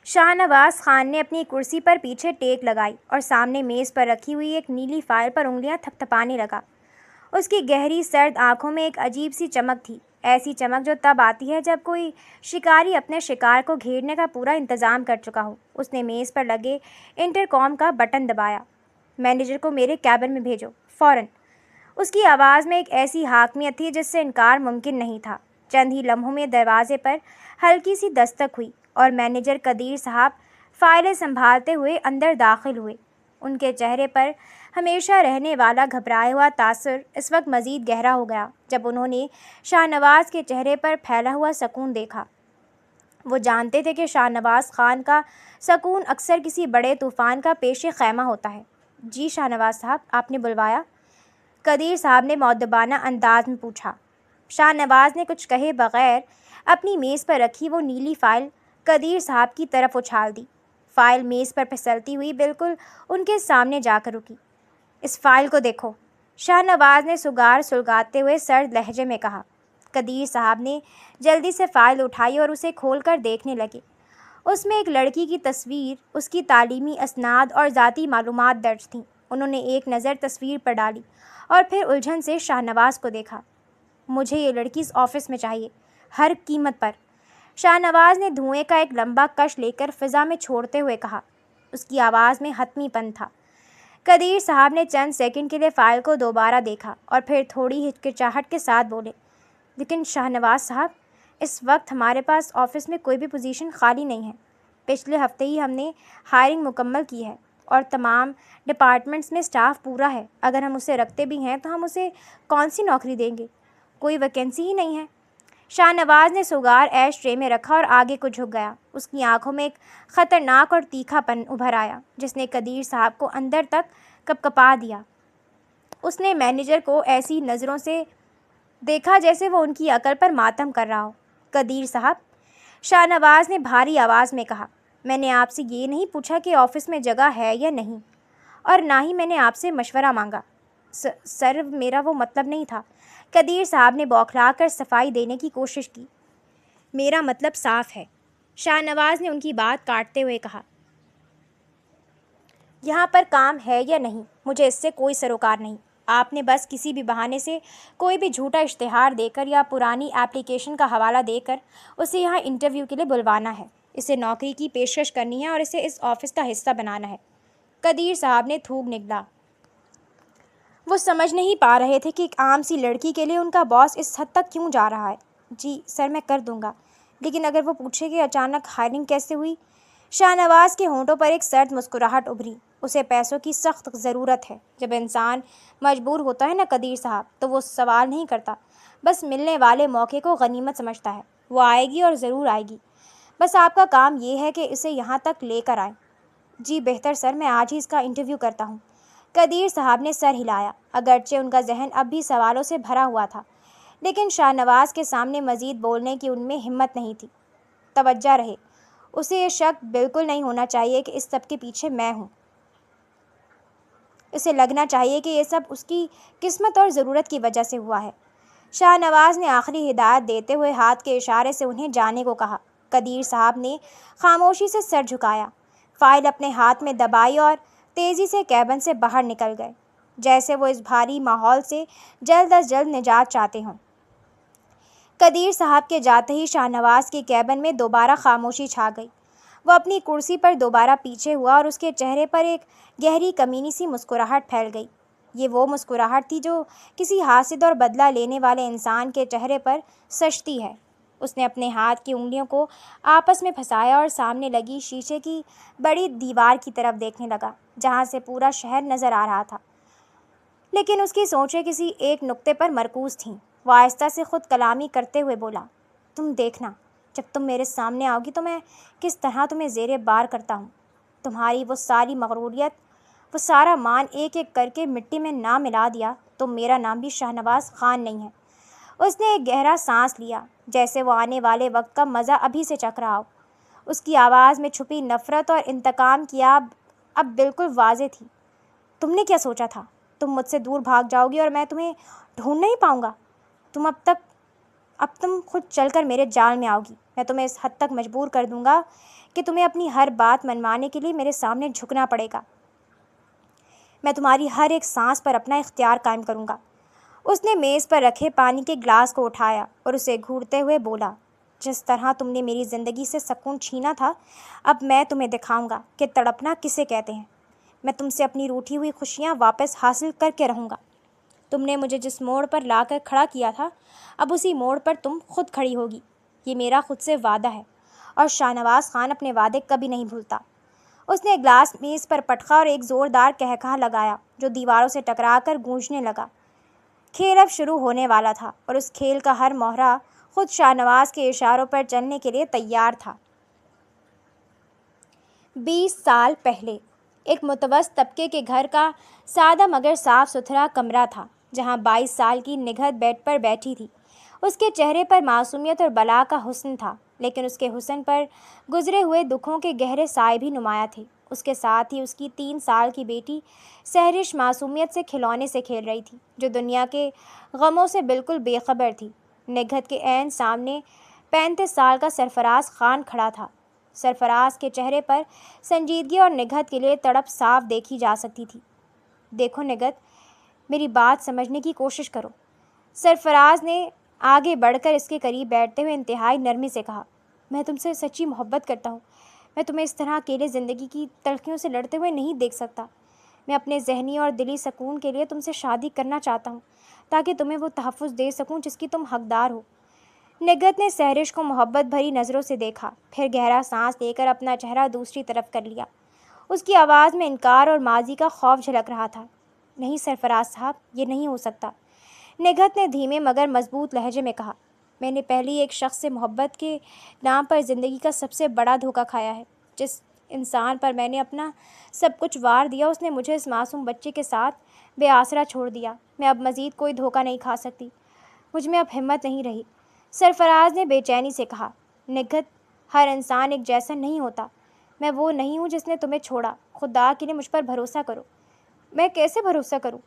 شاہ نواز خان نے اپنی کرسی پر پیچھے ٹیک لگائی اور سامنے میز پر رکھی ہوئی ایک نیلی فائل پر انگلیاں تھپتھپانے لگا۔ اس کی گہری سرد آنکھوں میں ایک عجیب سی چمک تھی، ایسی چمک جو تب آتی ہے جب کوئی شکاری اپنے شکار کو گھیرنے کا پورا انتظام کر چکا ہو۔ اس نے میز پر لگے انٹر کام کا بٹن دبایا۔ مینیجر کو میرے کیبن میں بھیجو، فوراً۔ اس کی آواز میں ایک ایسی حاکمیت تھی جس سے انکار ممکن نہیں تھا۔ چند ہی لمحوں میں دروازے پر ہلکی سی دستک ہوئی اور مینیجر قدیر صاحب فائلیں سنبھالتے ہوئے اندر داخل ہوئے۔ ان کے چہرے پر ہمیشہ رہنے والا گھبرایا ہوا تاثر اس وقت مزید گہرا ہو گیا جب انہوں نے شاہ نواز کے چہرے پر پھیلا ہوا سکون دیکھا۔ وہ جانتے تھے کہ شاہ نواز خان کا سکون اکثر کسی بڑے طوفان کا پیش خیمہ ہوتا ہے۔ جی شاہ نواز صاحب، آپ نے بلوایا؟ قدیر صاحب نے مؤدبانہ انداز میں پوچھا۔ شاہ نواز نے کچھ کہے بغیر اپنی میز پر رکھی وہ نیلی فائل قدیر صاحب کی طرف اچھال دی۔ فائل میز پر پھسلتی ہوئی بالکل ان کے سامنے جا کر رکی۔ اس فائل کو دیکھو، شاہ نواز نے سگار سلگاتے ہوئے سرد لہجے میں کہا۔ قدیر صاحب نے جلدی سے فائل اٹھائی اور اسے کھول کر دیکھنے لگے۔ اس میں ایک لڑکی کی تصویر، اس کی تعلیمی اسناد اور ذاتی معلومات درج تھیں۔ انہوں نے ایک نظر تصویر پر ڈالی اور پھر الجھن سے شاہ نواز کو دیکھا۔ مجھے یہ لڑکی اس آفس میں چاہیے، ہر قیمت پر، شاہ نواز نے دھوئیں کا ایک لمبا کش لے کر فضا میں چھوڑتے ہوئے کہا۔ اس کی آواز میں حتمی پن تھا۔ قدیر صاحب نے چند سیکنڈ کے لیے فائل کو دوبارہ دیکھا اور پھر تھوڑی ہچکچاہٹ کے ساتھ بولے، لیکن شاہ نواز صاحب، اس وقت ہمارے پاس آفس میں کوئی بھی پوزیشن خالی نہیں ہے۔ پچھلے ہفتے ہی ہم نے ہائرنگ مکمل کی ہے اور تمام ڈپارٹمنٹس میں سٹاف پورا ہے۔ اگر ہم اسے رکھتے بھی ہیں تو ہم اسے کون سی نوکری دیں گے؟ کوئی ویکینسی ہی نہیں ہے۔ شاہ نواز نے سگار ایش ٹرے میں رکھا اور آگے کو جھک گیا۔ اس کی آنکھوں میں ایک خطرناک اور تیکھا پن ابھر آیا جس نے قدیر صاحب کو اندر تک کپکپا دیا۔ اس نے مینیجر کو ایسی نظروں سے دیکھا جیسے وہ ان کی عقل پر ماتم کر رہا ہو۔ قدیر صاحب، شاہ نواز نے بھاری آواز میں کہا، میں نے آپ سے یہ نہیں پوچھا کہ آفس میں جگہ ہے یا نہیں، اور نہ ہی میں نے آپ سے مشورہ مانگا۔ سر، میرا وہ مطلب نہیں تھا۔ قدیر صاحب نے بوکھلا کر صفائی دینے کی کوشش کی۔ میرا مطلب صاف ہے، شاہ نواز نے ان کی بات کاٹتے ہوئے کہا۔ یہاں پر کام ہے یا نہیں، مجھے اس سے کوئی سروکار نہیں۔ آپ نے بس کسی بھی بہانے سے کوئی بھی جھوٹا اشتہار دے کر یا پرانی اپلیکیشن کا حوالہ دے کر اسے یہاں انٹرویو کے لیے بلوانا ہے، اسے نوکری کی پیشکش کرنی ہے اور اسے اس آفس کا حصہ بنانا ہے۔ قدیر صاحب نے تھوک نگلا۔ وہ سمجھ نہیں پا رہے تھے کہ ایک عام سی لڑکی کے لیے ان کا باس اس حد تک کیوں جا رہا ہے۔ جی سر، میں کر دوں گا، لیکن اگر وہ پوچھے کہ اچانک ہائرنگ کیسے ہوئی؟ شاہ نواز کے ہونٹوں پر ایک سرد مسکراہٹ ابھری۔ اسے پیسوں کی سخت ضرورت ہے۔ جب انسان مجبور ہوتا ہے نا قدیر صاحب، تو وہ سوال نہیں کرتا، بس ملنے والے موقع کو غنیمت سمجھتا ہے۔ وہ آئے گی اور ضرور آئے گی، بس آپ کا کام یہ ہے کہ اسے یہاں تک لے کر آئیں۔ جی بہتر سر، میں آج ہی اس کا انٹرویو کرتا ہوں۔ قدیر صاحب نے سر ہلایا، اگرچہ ان کا ذہن اب بھی سوالوں سے بھرا ہوا تھا، لیکن شاہ نواز کے سامنے مزید بولنے کی ان میں ہمت نہیں تھی۔ توجہ رہے، اسے یہ شک بالکل نہیں ہونا چاہیے کہ اس سب کے پیچھے میں ہوں۔ اسے لگنا چاہیے کہ یہ سب اس کی قسمت اور ضرورت کی وجہ سے ہوا ہے۔ شاہ نواز نے آخری ہدایت دیتے ہوئے ہاتھ کے اشارے سے انہیں جانے کو کہا۔ قدیر صاحب نے خاموشی سے سر جھکایا، فائل اپنے ہاتھ میں دبائی اور تیزی سے کیبن سے باہر نکل گئے، جیسے وہ اس بھاری ماحول سے جلد از جلد نجات چاہتے ہوں۔ قدیر صاحب کے جاتے ہی شاہ نواز کے کیبن میں دوبارہ خاموشی چھا گئی۔ وہ اپنی کرسی پر دوبارہ پیچھے ہوا اور اس کے چہرے پر ایک گہری کمینی سی مسکراہٹ پھیل گئی۔ یہ وہ مسکراہٹ تھی جو کسی حاسد اور بدلہ لینے والے انسان کے چہرے پر سجتی ہے۔ اس نے اپنے ہاتھ کی انگلیوں کو آپس میں پھنسایا اور سامنے لگی شیشے کی بڑی دیوار کی طرف دیکھنے لگا، جہاں سے پورا شہر نظر آ رہا تھا، لیکن اس کی سوچیں کسی ایک نقطے پر مرکوز تھیں۔ وہ آہستہ سے خود کلامی کرتے ہوئے بولا، تم دیکھنا، جب تم میرے سامنے آؤ گی تو میں کس طرح تمہیں زیر بار کرتا ہوں۔ تمہاری وہ ساری مغروریت، وہ سارا مان ایک ایک کر کے مٹی میں نہ ملا دیا تو میرا نام بھی شاہ نواز خان نہیں ہے۔ اس نے ایک گہرا سانس لیا، جیسے وہ آنے والے وقت کا مزہ ابھی سے چکھ رہا ہو۔ اس کی آواز میں چھپی نفرت اور انتقام کی آگ اب بالکل واضح تھی۔ تم نے کیا سوچا تھا؟ تم مجھ سے دور بھاگ جاؤ گی اور میں تمہیں ڈھونڈ نہیں پاؤں گا؟ تم خود چل کر میرے جال میں آؤ گی۔ میں تمہیں اس حد تک مجبور کر دوں گا کہ تمہیں اپنی ہر بات منوانے کے لیے میرے سامنے جھکنا پڑے گا۔ میں تمہاری ہر ایک سانس پر اپنا اختیار قائم کروں گا۔ اس نے میز پر رکھے پانی کے گلاس کو اٹھایا اور اسے گھونٹتے ہوئے بولا، جس طرح تم نے میری زندگی سے سکون چھینا تھا، اب میں تمہیں دکھاؤں گا کہ تڑپنا کسے کہتے ہیں۔ میں تم سے اپنی روٹھی ہوئی خوشیاں واپس حاصل کر کے رہوں گا۔ تم نے مجھے جس موڑ پر لا کر کھڑا کیا تھا، اب اسی موڑ پر تم خود کھڑی ہوگی۔ یہ میرا خود سے وعدہ ہے، اور شاہ نواز خان اپنے وعدے کبھی نہیں بھولتا۔ اس نے گلاس میز پر پٹخا اور ایک زوردار قہقہہ لگایا جو دیواروں سے ٹکرا کر گونجنے لگا۔ کھیل اب شروع ہونے والا تھا اور اس کھیل کا ہر مہرہ خود شاہ نواز کے اشاروں پر چلنے کے لیے تیار تھا۔ 20 سال پہلے ایک متوسط طبقے کے گھر کا سادہ مگر صاف ستھرا کمرہ تھا، جہاں 22 سال کی نگہت بیڈ پر بیٹھی تھی۔ اس کے چہرے پر معصومیت اور بلا کا حسن تھا، لیکن اس کے حسن پر گزرے ہوئے دکھوں کے گہرے سائے بھی نمایاں تھے۔ اس کے ساتھ ہی اس کی 3 سال کی بیٹی سہرش معصومیت سے کھلونے سے کھیل رہی تھی، جو دنیا کے غموں سے بالکل بے خبر تھی۔ نگہت کے عین سامنے 35 سال کا سرفراز خان کھڑا تھا۔ سرفراز کے چہرے پر سنجیدگی اور نگہت کے لیے تڑپ صاف دیکھی جا سکتی تھی۔ دیکھو نگہت، میری بات سمجھنے کی کوشش کرو، سرفراز نے آگے بڑھ کر اس کے قریب بیٹھتے ہوئے انتہائی نرمی سے کہا۔ میں تم سے سچی محبت کرتا ہوں۔ میں تمہیں اس طرح اکیلے زندگی کی تلخیوں سے لڑتے ہوئے نہیں دیکھ سکتا۔ میں اپنے ذہنی اور دلی سکون کے لیے تم سے شادی کرنا چاہتا ہوں، تاکہ تمہیں وہ تحفظ دے سکوں جس کی تم حقدار ہو۔ نگہت نے سہرش کو محبت بھری نظروں سے دیکھا، پھر گہرا سانس لے کر اپنا چہرہ دوسری طرف کر لیا۔ اس کی آواز میں انکار اور ماضی کا خوف جھلک رہا تھا۔ نہیں سرفراز صاحب، یہ نہیں ہو سکتا، نگہت نے دھیمے مگر مضبوط لہجے میں کہا۔ میں نے پہلے ایک شخص سے محبت کے نام پر زندگی کا سب سے بڑا دھوکہ کھایا ہے۔ جس انسان پر میں نے اپنا سب کچھ وار دیا، اس نے مجھے اس معصوم بچے کے ساتھ بے آسرا چھوڑ دیا۔ میں اب مزید کوئی دھوکہ نہیں کھا سکتی، مجھ میں اب ہمت نہیں رہی، سرفراز نے بے چینی سے کہا۔ نگہت، ہر انسان ایک جیسا نہیں ہوتا۔ میں وہ نہیں ہوں جس نے تمہیں چھوڑا، خدا کے لیے مجھ پر بھروسہ کرو۔ میں کیسے بھروسہ کروں؟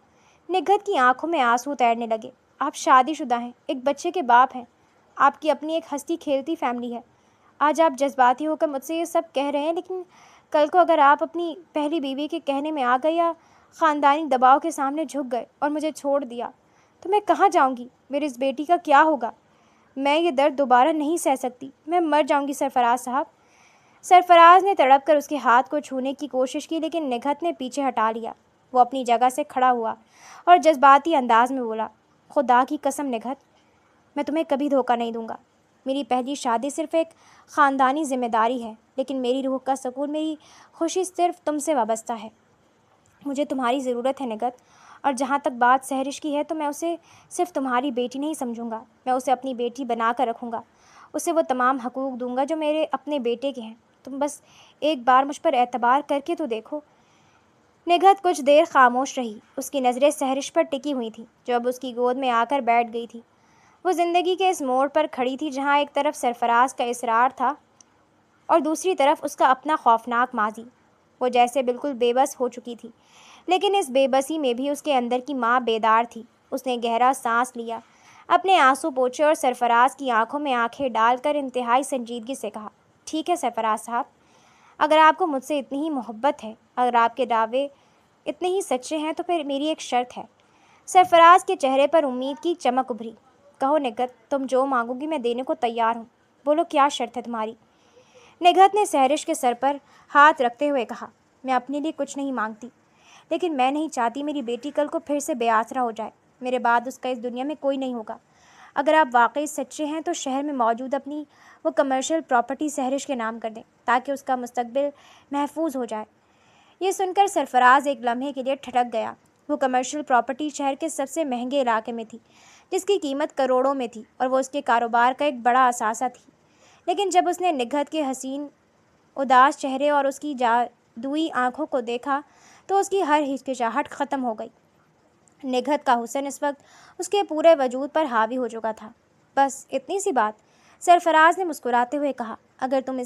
نگہت کی آنکھوں میں آنسو تیرنے لگے۔ آپ شادی شدہ ہیں، ایک بچے کے باپ ہیں، آپ کی اپنی ایک ہنستی کھیلتی فیملی ہے۔ آج آپ جذباتی ہو کر مجھ سے یہ سب کہہ رہے ہیں، لیکن کل کو اگر آپ اپنی پہلی بیوی کے کہنے میں آ گئے یا خاندانی دباؤ کے سامنے جھک گئے اور مجھے چھوڑ دیا تو میں کہاں جاؤں گی؟ میری اس بیٹی کا کیا ہوگا؟ میں یہ درد دوبارہ نہیں سہ سکتی، میں مر جاؤں گی سرفراز صاحب۔ سرفراز نے تڑپ کر اس کے ہاتھ کو چھونے کی کوشش کی، لیکن نگہت نے پیچھے ہٹا لیا۔ وہ اپنی جگہ سے کھڑا ہوا اور جذباتی انداز میں بولا، خدا کی قسم نگہت، میں تمہیں کبھی دھوکہ نہیں دوں گا۔ میری پہلی شادی صرف ایک خاندانی ذمہ داری ہے، لیکن میری روح کا سکون، میری خوشی صرف تم سے وابستہ ہے۔ مجھے تمہاری ضرورت ہے نگہت، اور جہاں تک بات سہرش کی ہے تو میں اسے صرف تمہاری بیٹی نہیں سمجھوں گا، میں اسے اپنی بیٹی بنا کر رکھوں گا، اسے وہ تمام حقوق دوں گا جو میرے اپنے بیٹے کے ہیں۔ تم بس ایک بار مجھ پر اعتبار کر کے تو دیکھو۔ نگہت کچھ دیر خاموش رہی، اس کی نظریں سہرش پر ٹکی ہوئی تھیں، جو اب اس کی گود میں آ کر بیٹھ گئی تھی۔ وہ زندگی کے اس موڑ پر کھڑی تھی جہاں ایک طرف سرفراز کا اصرار تھا اور دوسری طرف اس کا اپنا خوفناک ماضی۔ وہ جیسے بالکل بے بس ہو چکی تھی، لیکن اس بے بسی میں بھی اس کے اندر کی ماں بیدار تھی۔ اس نے گہرا سانس لیا، اپنے آنسو پوچھے اور سرفراز کی آنکھوں میں آنکھیں ڈال کر انتہائی سنجیدگی سے کہا، ٹھیک ہے سرفراز صاحب، اگر آپ کو مجھ سے اتنی ہی محبت ہے، اگر آپ کے دعوے اتنے ہی سچے ہیں تو پھر میری ایک شرط ہے۔ سرفراز کے چہرے پر امید کی چمک ابھری۔ کہو نگہت، تم جو مانگو گی میں دینے کو تیار ہوں، بولو کیا شرط ہے تمہاری؟ نگہت نے سہرش کے سر پر ہاتھ رکھتے ہوئے کہا، میں اپنے لیے کچھ نہیں مانگتی، لیکن میں نہیں چاہتی میری بیٹی کل کو پھر سے بے آسرا ہو جائے۔ میرے بعد اس کا اس دنیا میں کوئی نہیں ہوگا۔ اگر آپ واقعی سچے ہیں تو شہر میں موجود اپنی وہ کمرشل پراپرٹی سہرش کے نام کر دیں، تاکہ اس کا مستقبل محفوظ ہو جائے۔ یہ سن کر سرفراز ایک لمحے کے لیے ٹھٹک گیا۔ وہ کمرشل پراپرٹی شہر کے سب سے مہنگے علاقے میں تھی، جس کی قیمت کروڑوں میں تھی اور وہ اس کے کاروبار کا ایک بڑا اثاثہ تھی۔ لیکن جب اس نے نگہت کے حسین اداس چہرے اور اس کی جادوئی آنکھوں کو دیکھا تو اس کی ہر ہچکچاہٹ ختم ہو گئی۔ نگہت کا حسن اس وقت اس کے پورے وجود پر حاوی ہو چکا تھا۔ بس اتنی سی بات، سرفراز نے مسکراتے ہوئے کہا، اگر تمہیں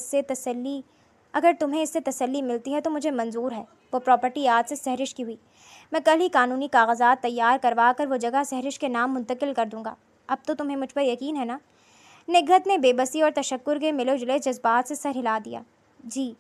اس سے تسلی ملتی ہے تو مجھے منظور ہے۔ وہ پراپرٹی آج سے سہرش کی ہوئی، میں کل ہی قانونی کاغذات تیار کروا کر وہ جگہ سہرش کے نام منتقل کر دوں گا۔ اب تو تمہیں مجھ پر یقین ہے نا؟ نگہت نے بے بسی اور تشکر کے ملے جلے جذبات سے سر ہلا دیا۔ جی۔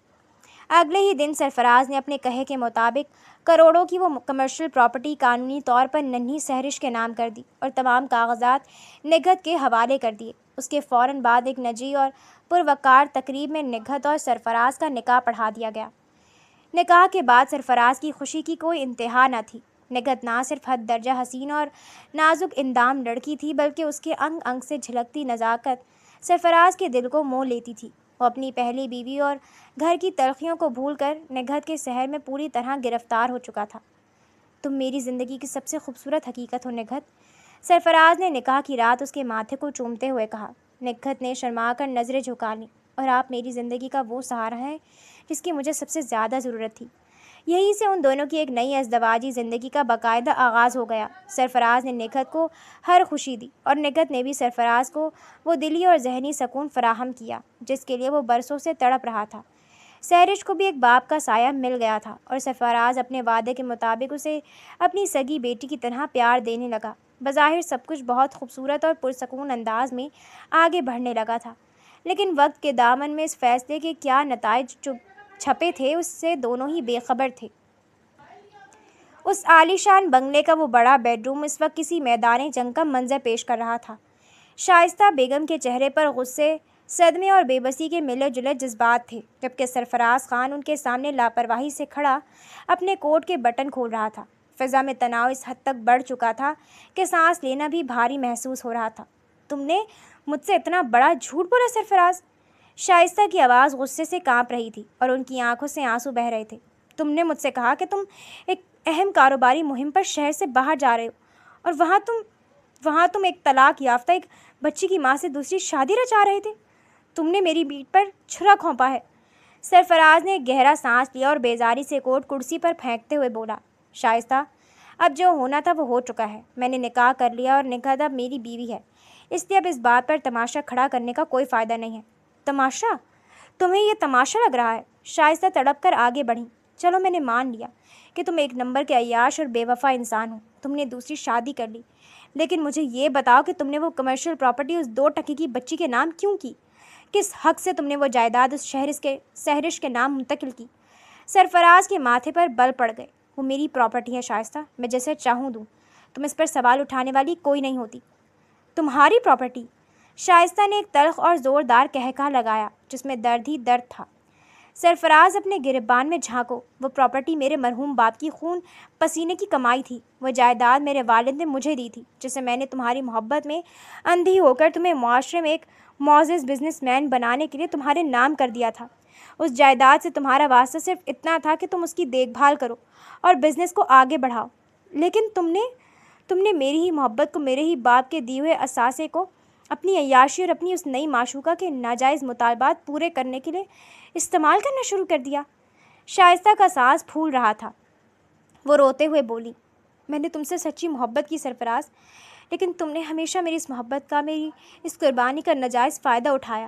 اگلے ہی دن سرفراز نے اپنے کہے کے مطابق کروڑوں کی وہ کمرشل پراپرٹی قانونی طور پر ننھی سہرش کے نام کر دی اور تمام کاغذات نگہت کے حوالے کر دیے۔ اس کے فوراً بعد ایک نجی اور پروقار تقریب میں نگہت اور سرفراز کا نکاح پڑھا دیا گیا۔ نکاح کے بعد سرفراز کی خوشی کی کوئی انتہا نہ تھی۔ نگہت نہ صرف حد درجہ حسین اور نازک اندام لڑکی تھی بلکہ اس کے انگ انگ سے جھلکتی نزاکت سرفراز کے دل کو مول لیتی تھی۔ وہ اپنی پہلی بیوی اور گھر کی تلخیوں کو بھول کر نگہت کے سحر میں پوری طرح گرفتار ہو چکا تھا۔ تم میری زندگی کی سب سے خوبصورت حقیقت ہو نگہت، سرفراز نے نکاح کی رات اس کے ماتھے کو چومتے ہوئے کہا۔ نگہت نے شرما کر نظریں جھکا لیں۔ اور آپ میری زندگی کا وہ سہارا ہے جس کی مجھے سب سے زیادہ ضرورت تھی۔ یہیں سے ان دونوں کی ایک نئی ازدواجی زندگی کا باقاعدہ آغاز ہو گیا۔ سرفراز نے نگہت کو ہر خوشی دی اور نگہت نے بھی سرفراز کو وہ دلی اور ذہنی سکون فراہم کیا جس کے لیے وہ برسوں سے تڑپ رہا تھا۔ سہرش کو بھی ایک باپ کا سایہ مل گیا تھا اور سرفراز اپنے وعدے کے مطابق اسے اپنی سگی بیٹی کی طرح پیار دینے لگا۔ بظاہر سب کچھ بہت خوبصورت اور پرسکون انداز میں آگے بڑھنے لگا تھا، لیکن وقت کے دامن میں اس فیصلے کے کیا نتائج چھپے تھے اس سے دونوں ہی بے خبر تھے۔ اس عالی شان بنگلے کا وہ بڑا بیڈ روم اس وقت کسی میدان جنگ کا منظر پیش کر رہا تھا۔ شائستہ بیگم کے چہرے پر غصے، صدمے اور بے بسی کے ملے جلے جذبات تھے، جبکہ سرفراز خان ان کے سامنے لاپرواہی سے کھڑا اپنے کوٹ کے بٹن کھول رہا تھا۔ فضا میں تناؤ اس حد تک بڑھ چکا تھا کہ سانس لینا بھی بھاری محسوس ہو رہا تھا۔ تم نے مجھ سے اتنا بڑا جھوٹ بولا سرفراز؟ شائستہ کی آواز غصے سے کانپ رہی تھی اور ان کی آنکھوں سے آنسو بہہ رہے تھے۔ تم نے مجھ سے کہا کہ تم ایک اہم کاروباری مہم پر شہر سے باہر جا رہے ہو اور وہاں تم ایک طلاق یافتہ ایک بچی کی ماں سے دوسری شادی رچا رہے تھے۔ تم نے میری پیٹھ پر چھرا کھونپا ہے۔ سرفراز نے گہرا سانس لیا اور بیزاری سے کوٹ کرسی پر پھینکتے ہوئے بولا، شائستہ، اب جو ہونا تھا وہ ہو چکا ہے۔ میں نے نکاح کر لیا اور نگہت اب میری بیوی ہے، اس لیے اب اس بات پر تماشا کھڑا کرنے کا کوئی فائدہ نہیں ہے۔ تماشا؟ تمہیں یہ تماشا لگ رہا ہے؟ شائستہ تڑپ کر آگے بڑھیں۔ چلو میں نے مان لیا کہ تم ایک نمبر کے عیاش اور بے وفا انسان ہو، تم نے دوسری شادی کر لی، لیکن مجھے یہ بتاؤ کہ تم نے وہ کمرشل پراپرٹی اس 2 ٹکے کی بچی کے نام کیوں کی؟ کس حق سے تم نے وہ جائیداد اس سہرش کے نام منتقل کی؟ سرفراز کے ماتھے پر بل پڑ گئے۔ وہ میری پراپرٹی ہے شائستہ، میں جیسے چاہوں دوں، تم اس پر سوال اٹھانے والی کوئی نہیں ہوتی۔ تمہاری پراپرٹی؟ شائستہ نے ایک تلخ اور زوردار قہقہہ لگایا جس میں درد ہی درد تھا۔ سرفراز اپنے گریبان میں جھانکو، وہ پراپرٹی میرے مرحوم باپ کی خون پسینے کی کمائی تھی۔ وہ جائیداد میرے والد نے مجھے دی تھی جسے میں نے تمہاری محبت میں اندھی ہو کر تمہیں معاشرے میں ایک معزز بزنس مین بنانے کے لیے تمہارے نام کر دیا تھا۔ اس جائیداد سے تمہارا واسطہ صرف اتنا تھا کہ تم اس کی دیکھ بھال کرو اور بزنس کو آگے بڑھاؤ، لیکن تم نے میری ہی محبت کو، میرے ہی باپ کے دیے ہوئے اثاثے کو اپنی عیاشی اور اپنی اس نئی معشوقہ کے ناجائز مطالبات پورے کرنے کے لیے استعمال کرنا شروع کر دیا۔ شائستہ کا سانس پھول رہا تھا۔ وہ روتے ہوئے بولی، میں نے تم سے سچی محبت کی سرفراز، لیکن تم نے ہمیشہ میری اس محبت کا، میری اس قربانی کا ناجائز فائدہ اٹھایا۔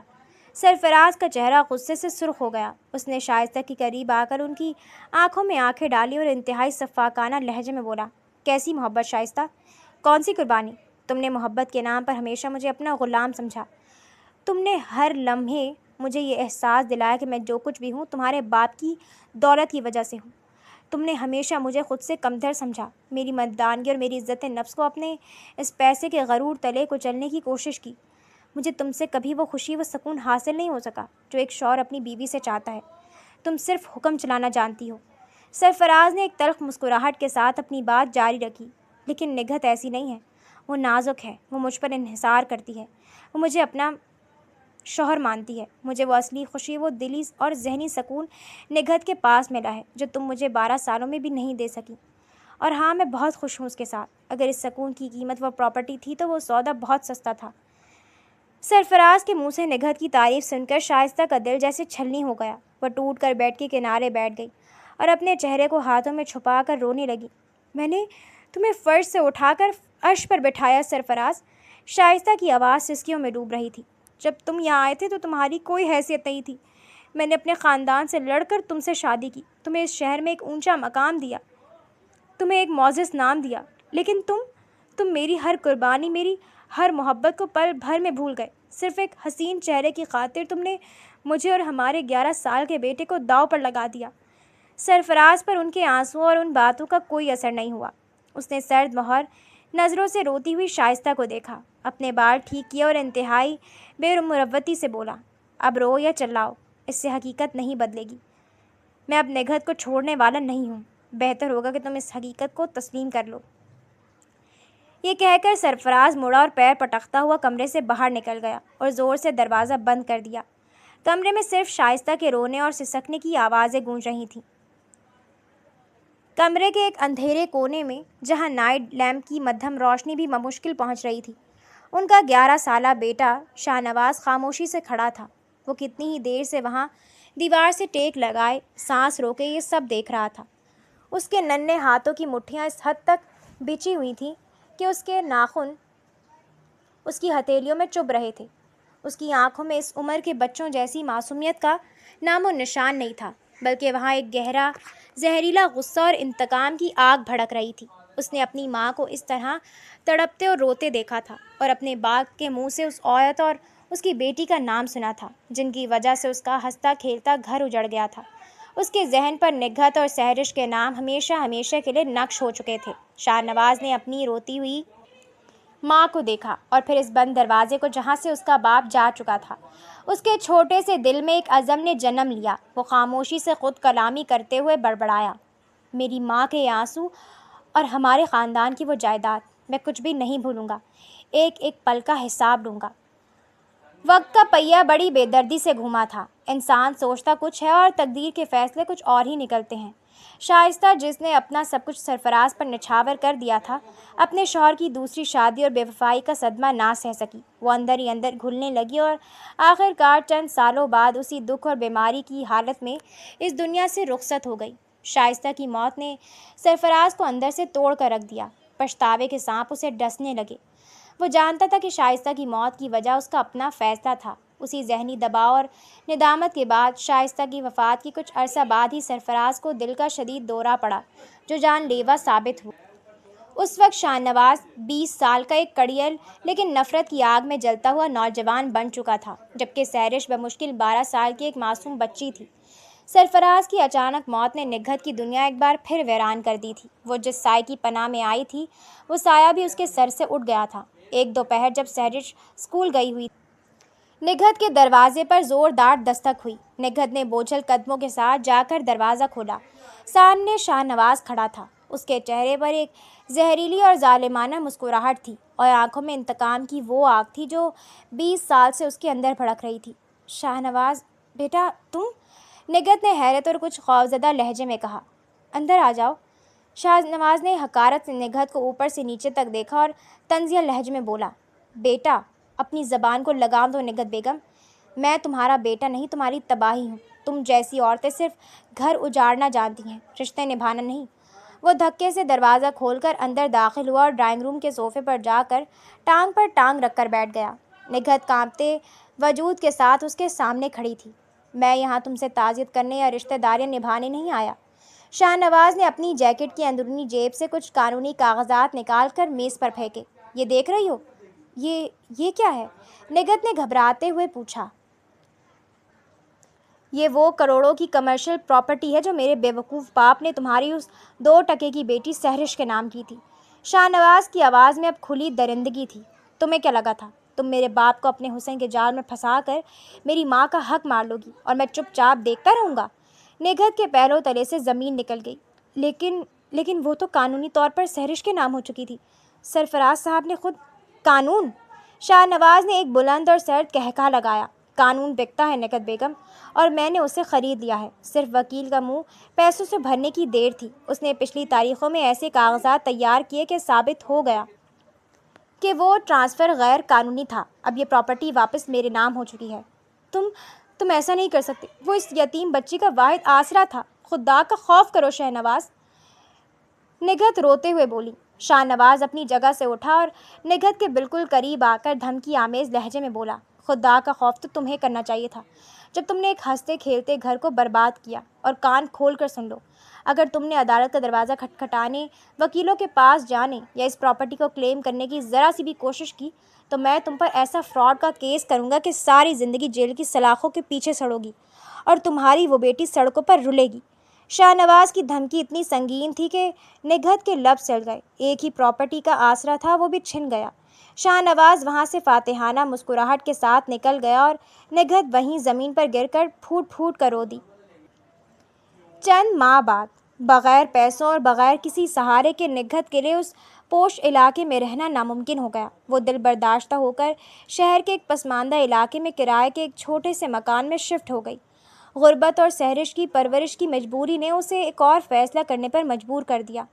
سرفراز کا چہرہ غصے سے سرخ ہو گیا۔ اس نے شائستہ کے قریب آ کر ان کی آنکھوں میں آنکھیں ڈالی اور انتہائی شفقانہ لہجے میں بولا، کیسی محبت شائستہ؟ کون سی قربانی؟ تم نے محبت کے نام پر ہمیشہ مجھے اپنا غلام سمجھا۔ تم نے ہر لمحے مجھے یہ احساس دلایا کہ میں جو کچھ بھی ہوں تمہارے باپ کی دولت کی وجہ سے ہوں۔ تم نے ہمیشہ مجھے خود سے کمتر سمجھا، میری مردانگی اور میری عزت نفس کو اپنے اس پیسے کے غرور تلے کچلنے کی کوشش کی۔ مجھے تم سے کبھی وہ خوشی و سکون حاصل نہیں ہو سکا جو ایک شوہر اپنی بیوی سے چاہتا ہے۔ تم صرف حکم چلانا جانتی ہو۔ سرفراز نے ایک تلخ مسکراہٹ کے ساتھ اپنی بات جاری رکھی، لیکن نگہت ایسی نہیں ہے، وہ نازک ہے، وہ مجھ پر انحصار کرتی ہے، وہ مجھے اپنا شوہر مانتی ہے۔ مجھے وہ اصلی خوشی، وہ دلی اور ذہنی سکون نگہت کے پاس ملا ہے جو تم مجھے 12 سالوں میں بھی نہیں دے سکی۔ اور ہاں، میں بہت خوش ہوں اس کے ساتھ۔ اگر اس سکون کی قیمت وہ پراپرٹی تھی تو وہ سودا بہت سستا تھا۔ سرفراز کے منہ سے نگہت کی تعریف سن کر شائستہ کا دل جیسے چھلنی ہو گیا۔ وہ ٹوٹ کر بیڈ کے کنارے بیٹھ گئی اور اپنے چہرے کو ہاتھوں میں چھپا کر رونے لگی۔ میں نے تمہیں فرش سے اٹھا کر عرش پر بٹھایا سرفراز، شائستہ کی آواز سسکیوں میں ڈوب رہی تھی۔ جب تم یہاں آئے تھے تو تمہاری کوئی حیثیت نہیں تھی۔ میں نے اپنے خاندان سے لڑ کر تم سے شادی کی، تمہیں اس شہر میں ایک اونچا مقام دیا، تمہیں ایک معزز نام دیا، لیکن تم میری ہر قربانی، میری ہر محبت کو پل بھر میں بھول گئے۔ صرف ایک حسین چہرے کی خاطر تم نے مجھے اور ہمارے 11 سال کے بیٹے کو داؤ پر لگا دیا۔ سرفراز پر ان کے آنسوؤں اور ان باتوں کا کوئی اثر نہیں ہوا۔ اس نے سرد مہر نظروں سے روتی ہوئی شائستہ کو دیکھا، اپنے بال ٹھیک کیا اور انتہائی بے مروتی سے بولا، اب رو یا چلاؤ، اس سے حقیقت نہیں بدلے گی۔ میں اب نگہت کو چھوڑنے والا نہیں ہوں، بہتر ہوگا کہ تم اس حقیقت کو تسلیم کر لو۔ یہ کہہ کر سرفراز مڑا اور پیر پٹکتا ہوا کمرے سے باہر نکل گیا اور زور سے دروازہ بند کر دیا۔ کمرے میں صرف شائستہ کے رونے اور سسکنے کی آوازیں گونج رہی تھیں۔ کمرے کے ایک اندھیرے کونے میں، جہاں نائٹ لیمپ کی مدھم روشنی بھی بمشکل پہنچ رہی تھی، ان کا 11 سالہ بیٹا شاہ نواز خاموشی سے کھڑا تھا۔ وہ کتنی ہی دیر سے وہاں دیوار سے ٹیک لگائے، سانس روکے یہ سب دیکھ رہا تھا۔ اس کے ننھے ہاتھوں کی مٹھیاں اس حد تک بچھی ہوئی تھیں کہ اس کے ناخن اس کی ہتھیلیوں میں چبھ رہے تھے۔ اس کی آنکھوں میں اس عمر کے بچوں جیسی معصومیت کا نام و نشان نہیں تھا، بلکہ وہاں ایک گہرا زہریلا غصہ اور انتقام کی آگ بھڑک رہی تھی۔ اس نے اپنی ماں کو اس طرح تڑپتے اور روتے دیکھا تھا، اور اپنے باپ کے منہ سے اس عورت اور اس کی بیٹی کا نام سنا تھا، جن کی وجہ سے اس کا ہنستا کھیلتا گھر اجڑ گیا تھا۔ اس کے ذہن پر نگہت اور سحرش کے نام ہمیشہ ہمیشہ کے لیے نقش ہو چکے تھے۔ شاہ نواز نے اپنی روتی ہوئی ماں کو دیکھا، اور پھر اس بند دروازے کو جہاں سے اس کا باپ جا چکا تھا۔ اس کے چھوٹے سے دل میں ایک عزم نے جنم لیا۔ وہ خاموشی سے خود کلامی کرتے ہوئے بڑبڑایا، میری ماں کے آنسو اور ہمارے خاندان کی وہ جائیداد میں کچھ بھی نہیں بھولوں گا، ایک ایک پل کا حساب لوں گا۔ وقت کا پہیہ بڑی بے دردی سے گھوما تھا۔ انسان سوچتا کچھ ہے اور تقدیر کے فیصلے کچھ اور ہی نکلتے ہیں۔ شائستہ، جس نے اپنا سب کچھ سرفراز پر نچھاور کر دیا تھا، اپنے شوہر کی دوسری شادی اور بے وفائی کا صدمہ نہ سہ سکی۔ وہ اندر ہی اندر گھلنے لگی اور آخر کار چند سالوں بعد اسی دکھ اور بیماری کی حالت میں اس دنیا سے رخصت ہو گئی۔ شائستہ کی موت نے سرفراز کو اندر سے توڑ کر رکھ دیا۔ پچھتاوے کے سانپ اسے ڈسنے لگے۔ وہ جانتا تھا کہ شائستہ کی موت کی وجہ اس کا اپنا فیصلہ تھا۔ اسی ذہنی دباؤ اور ندامت کے بعد شائستہ کی وفات کی کچھ عرصہ بعد ہی سرفراز کو دل کا شدید دورہ پڑا، جو جان لیوا ثابت ہوا۔ اس وقت شاہ نواز 20 سال کا ایک کڑیل لیکن نفرت کی آگ میں جلتا ہوا نوجوان بن چکا تھا، جبکہ سحرش بمشکل 12 سال کی ایک معصوم بچی تھی۔ سرفراز کی اچانک موت نے نگہت کی دنیا ایک بار پھر ویران کر دی تھی۔ وہ جس سائے کی پناہ میں آئی تھی، وہ سایہ بھی اس کے سر سے اٹھ گیا تھا۔ ایک دوپہر جب سحرش اسکول گئی ہوئی، نگہت کے دروازے پر زوردار دستک ہوئی۔ نگہت نے بوجھل قدموں کے ساتھ جا کر دروازہ کھولا۔ سامنے شاہ نواز کھڑا تھا۔ اس کے چہرے پر ایک زہریلی اور ظالمانہ مسکراہٹ تھی، اور آنکھوں میں انتقام کی وہ آگ تھی جو 20 سال سے اس کے اندر بھڑک رہی تھی۔ شاہ نواز بیٹا، تم؟ نگہت نے حیرت اور کچھ خوفزدہ لہجے میں کہا۔ اندر آ جاؤ۔ شاہ نواز نے حقارت سے نگہت کو اوپر سے نیچے تک دیکھا اور طنزیہ لہجے میں بولا، بیٹا اپنی زبان کو لگام دو نگہت بیگم، میں تمہارا بیٹا نہیں، تمہاری تباہی ہوں۔ تم جیسی عورتیں صرف گھر اجاڑنا جانتی ہیں، رشتے نبھانا نہیں۔ وہ دھکے سے دروازہ کھول کر اندر داخل ہوا اور ڈرائنگ روم کے صوفے پر جا کر ٹانگ پر ٹانگ رکھ کر بیٹھ گیا۔ نگہت کانپتے وجود کے ساتھ اس کے سامنے کھڑی تھی۔ میں یہاں تم سے تعزیت کرنے یا رشتہ داریاں نبھانے نہیں آیا۔ شاہ نواز نے اپنی جیکٹ کی اندرونی جیب سے کچھ قانونی کاغذات نکال کر میز پر پھینکے۔ یہ دیکھ رہی ہو؟ یہ کیا ہے؟ نگہت نے گھبراتے ہوئے پوچھا۔ یہ وہ کروڑوں کی کمرشل پراپرٹی ہے جو میرے بیوقوف باپ نے تمہاری اس 2 ٹکے کی بیٹی سحرش کے نام کی تھی۔ شاہ نواز کی آواز میں اب کھلی درندگی تھی۔ تمہیں کیا لگا تھا تم میرے باپ کو اپنے حسن کے جال میں پھنسا کر میری ماں کا حق مار لو گی اور میں چپ چاپ دیکھتا رہوں گا؟ نگہت کے پیروں تلے سے زمین نکل گئی۔ لیکن وہ تو قانونی طور پر سحرش کے نام ہو چکی تھی۔ سرفراز صاحب نے خود قانون؟ شاہ نواز نے ایک بلند اور سرد قہقہہ لگایا۔ قانون بکتا ہے نگہت بیگم، اور میں نے اسے خرید لیا ہے۔ صرف وکیل کا منہ پیسوں سے بھرنے کی دیر تھی۔ اس نے پچھلی تاریخوں میں ایسے کاغذات تیار کیے کہ ثابت ہو گیا کہ وہ ٹرانسفر غیر قانونی تھا۔ اب یہ پراپرٹی واپس میرے نام ہو چکی ہے۔ تم ایسا نہیں کر سکتے، وہ اس یتیم بچی کا واحد آسرا تھا۔ خدا کا خوف کرو شاہ نواز، نگہت روتے ہوئے بولی۔ شاہ نواز اپنی جگہ سے اٹھا اور نگہت کے بالکل قریب آ کر دھمکی آمیز لہجے میں بولا، خدا کا خوف تو تمہیں کرنا چاہیے تھا جب تم نے ایک ہنستے کھیلتے گھر کو برباد کیا۔ اور کان کھول کر سن لو، اگر تم نے عدالت کا دروازہ کھٹکھٹانے، وکیلوں کے پاس جانے یا اس پراپرٹی کو کلیم کرنے کی ذرا سی بھی کوشش کی تو میں تم پر ایسا فراڈ کا کیس کروں گا کہ ساری زندگی جیل کی سلاخوں کے پیچھے سڑو گی اور تمہاری وہ بیٹی سڑکوں پر رلے گی۔ شاہ نواز کی دھمکی اتنی سنگین تھی کہ نگہت کے لب سڑ گئے۔ ایک ہی پراپرٹی کا آسرا تھا، وہ بھی چھن گیا۔ شاہ نواز وہاں سے فاتحانہ مسکراہٹ کے ساتھ نکل گیا اور نگہت وہیں زمین پر گر کر پھوٹ پھوٹ کر رو دی۔ چند ماہ بعد بغیر پیسوں اور بغیر کسی سہارے کے نگہت کے لیے اس پوش علاقے میں رہنا ناممکن ہو گیا۔ وہ دل برداشتہ ہو کر شہر کے ایک پسماندہ علاقے میں کرائے کے ایک چھوٹے سے مکان میں شفٹ ہو گئی۔ غربت اور سحرش کی پرورش کی مجبوری نے اسے ایک اور فیصلہ کرنے پر مجبور کر دیا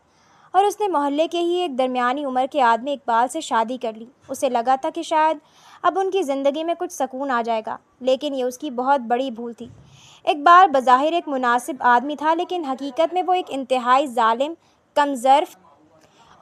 اور اس نے محلے کے ہی ایک درمیانی عمر کے آدمی اقبال سے شادی کر لی۔ اسے لگا تھا کہ شاید اب ان کی زندگی میں کچھ سکون آ جائے گا، لیکن یہ اس کی بہت بڑی بھول تھی۔ اقبال بظاہر ایک مناسب آدمی تھا، لیکن حقیقت میں وہ ایک انتہائی ظالم، کم ظرف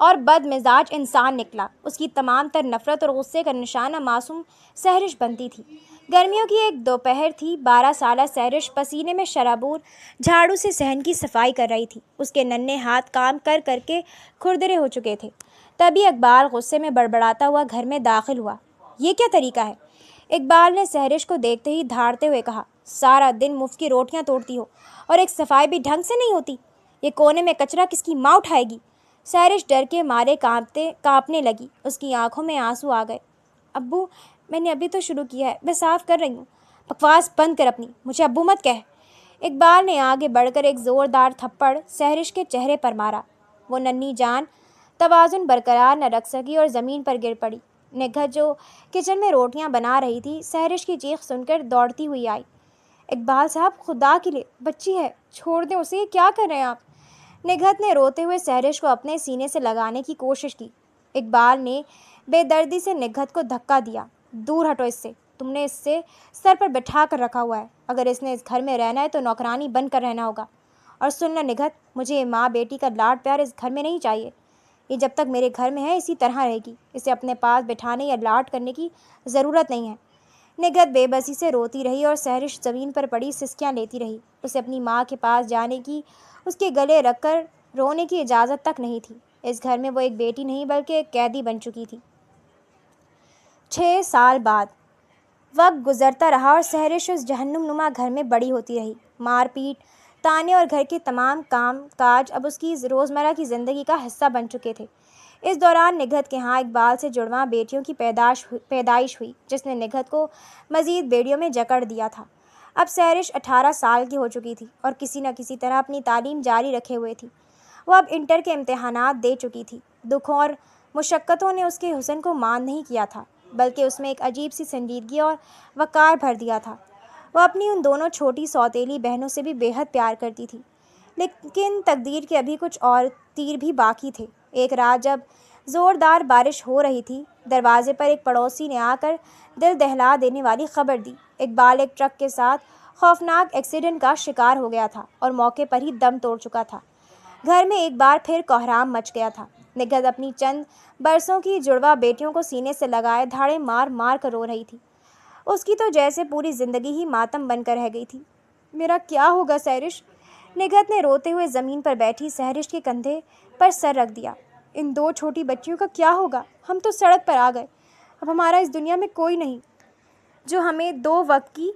اور بد مزاج انسان نکلا۔ اس کی تمام تر نفرت اور غصے کا نشانہ معصوم سحرش بنتی تھی۔ گرمیوں کی ایک دوپہر تھی۔ 12 سالہ سحرش پسینے میں شرابور جھاڑو سے صحن کی صفائی کر رہی تھی۔ اس کے ننھے ہاتھ کام کر کر کے کھردرے ہو چکے تھے۔ تبھی اقبال غصے میں بڑبڑاتا ہوا گھر میں داخل ہوا۔ یہ کیا طریقہ ہے؟ اقبال نے سحرش کو دیکھتے ہی دھاڑتے ہوئے کہا، سارا دن مفت کی روٹیاں توڑتی ہو اور ایک صفائی بھی ڈھنگ سے نہیں ہوتی۔ یہ کونے میں کچرا کس کی ماں اٹھائے گی؟ سحرش ڈر کے مارے کانپنے لگی۔ اس کی آنکھوں میں آنسو آ گئے۔ ابو، میں نے ابھی تو شروع کیا ہے، میں صاف کر رہی ہوں۔ بکواس بند کر اپنی، مجھے ابو مت کہہ۔ اقبال نے آگے بڑھ کر ایک زوردار تھپڑ سحرش کے چہرے پر مارا۔ وہ ننھی جان توازن برقرار نہ رکھ سکی اور زمین پر گر پڑی۔ نگہت جو کچن میں روٹیاں بنا رہی تھی، سحرش کی چیخ سن کر دوڑتی ہوئی آئی۔ اقبال صاحب، خدا کے لیے بچی ہے، چھوڑ دیں اسے، یہ کیا کر رہے ہیں آپ؟ نگہت نے روتے ہوئے سحرش کو اپنے سینے سے لگانے کی کوشش کی۔ اقبال نے بے دردی سے نگہت کو دھکا دیا۔ دور ہٹو اس سے، تم نے اس سے سر پر بٹھا کر رکھا ہوا ہے۔ اگر اس نے اس گھر میں رہنا ہے تو نوکرانی بن کر رہنا ہوگا۔ اور سننا نگہت، مجھے ماں بیٹی کا لاڈ پیار اس گھر میں نہیں چاہیے۔ یہ جب تک میرے گھر میں ہے اسی طرح رہے گی۔ اسے اپنے پاس بٹھانے یا لاڈ کرنے کی ضرورت نہیں ہے۔ نگہت بے بسی سے روتی رہی اور سحرش زمین پر پڑی سسکیاں لیتی رہی۔ اسے اپنی ماں کے پاس جانے کی، اس کے گلے رکھ کر رونے کی اجازت تک نہیں تھی۔ اس گھر میں وہ ایک بیٹی نہیں بلکہ ایک قیدی بن چکی تھی۔ 6 سال بعد وقت گزرتا رہا اور سحرش اس جہنم نما گھر میں بڑی ہوتی رہی۔ مار پیٹ، تانے اور گھر کے تمام کام کاج اب اس کی روزمرہ کی زندگی کا حصہ بن چکے تھے۔ اس دوران نگہت کے ہاں اقبال سے جڑواں بیٹیوں کی پیدائش ہوئی، جس نے نگہت کو مزید بیڑیوں میں جکڑ دیا تھا۔ اب سحرش 18 سال کی ہو چکی تھی اور کسی نہ کسی طرح اپنی تعلیم جاری رکھے ہوئے تھی۔ وہ اب انٹر کے امتحانات دے چکی تھی۔ دکھوں اور مشقتوں نے اس کے حسن کو ماند نہیں کیا تھا، بلکہ اس میں ایک عجیب سی سنجیدگی اور وقار بھر دیا تھا۔ وہ اپنی ان دونوں چھوٹی سوتیلی بہنوں سے بھی بے حد پیار کرتی تھی، لیکن تقدیر کے ابھی کچھ اور تیر بھی باقی تھے۔ ایک رات جب زوردار بارش ہو رہی تھی، دروازے پر ایک پڑوسی نے آ کر دل دہلا دینے والی خبر دی۔ اقبال ایک ٹرک کے ساتھ خوفناک ایکسیڈنٹ کا شکار ہو گیا تھا اور موقع پر ہی دم توڑ چکا تھا۔ گھر میں ایک بار پھر کوہرام مچ گیا تھا۔ نگہت اپنی چند برسوں کی جڑواں بیٹیوں کو سینے سے لگائے دھاڑے مار مار کر رو رہی تھی۔ اس کی تو جیسے پوری زندگی ہی ماتم بن کر رہ گئی تھی۔ میرا کیا ہوگا سحرش؟ نگہت نے روتے ہوئے زمین پر بیٹھی سحرش کے کندھے پر سر رکھ دیا۔ ان 2 چھوٹی بچیوں کا کیا ہوگا؟ ہم تو سڑک پر آ گئے۔ اب ہمارا اس دنیا میں کوئی نہیں جو ہمیں 2 وقت کی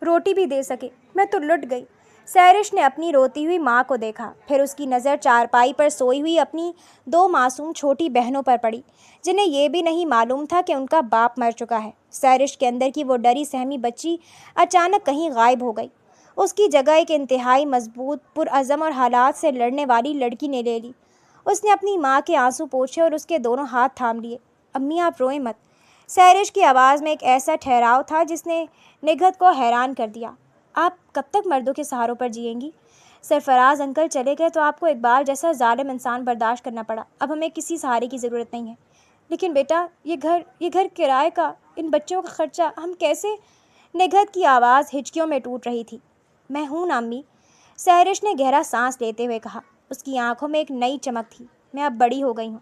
روٹی بھی دے سکے۔ میں تو لٹ گئی۔ سحرش نے اپنی روتی ہوئی ماں کو دیکھا، پھر اس کی نظر چارپائی پر سوئی ہوئی اپنی 2 معصوم چھوٹی بہنوں پر پڑی، جنہیں یہ بھی نہیں معلوم تھا کہ ان کا باپ مر چکا ہے۔ سحرش کے اندر کی وہ ڈری سہمی بچی اچانک کہیں غائب ہو گئی۔ اس کی جگہ ایک انتہائی مضبوط، پرعزم اور حالات سے لڑنے والی لڑکی نے لے لی۔ اس نے اپنی ماں کے آنسو پوچھے اور اس کے دونوں ہاتھ تھام لیے۔ امی، آپ روئیں مت۔ سحرش کی آواز میں ایک ایسا ٹھہراؤ تھا جس نے نگہت کو حیران کر دیا۔ آپ کب تک مردوں کے سہاروں پر جئیں گی؟ سرفراز انکل چلے گئے تو آپ کو اقبال جیسا ظالم انسان برداشت کرنا پڑا۔ اب ہمیں کسی سہارے کی ضرورت نہیں ہے۔ لیکن بیٹا، یہ گھر کرائے کا، ان بچوں کا خرچہ، ہم کیسے؟ نگہت کی آواز ہچکیوں میں ٹوٹ رہی تھی۔ میں ہوں نا امی، سحرش نے گہرا سانس لیتے ہوئے کہا۔ اس کی آنکھوں میں ایک نئی چمک تھی۔ میں اب بڑی ہو گئی ہوں۔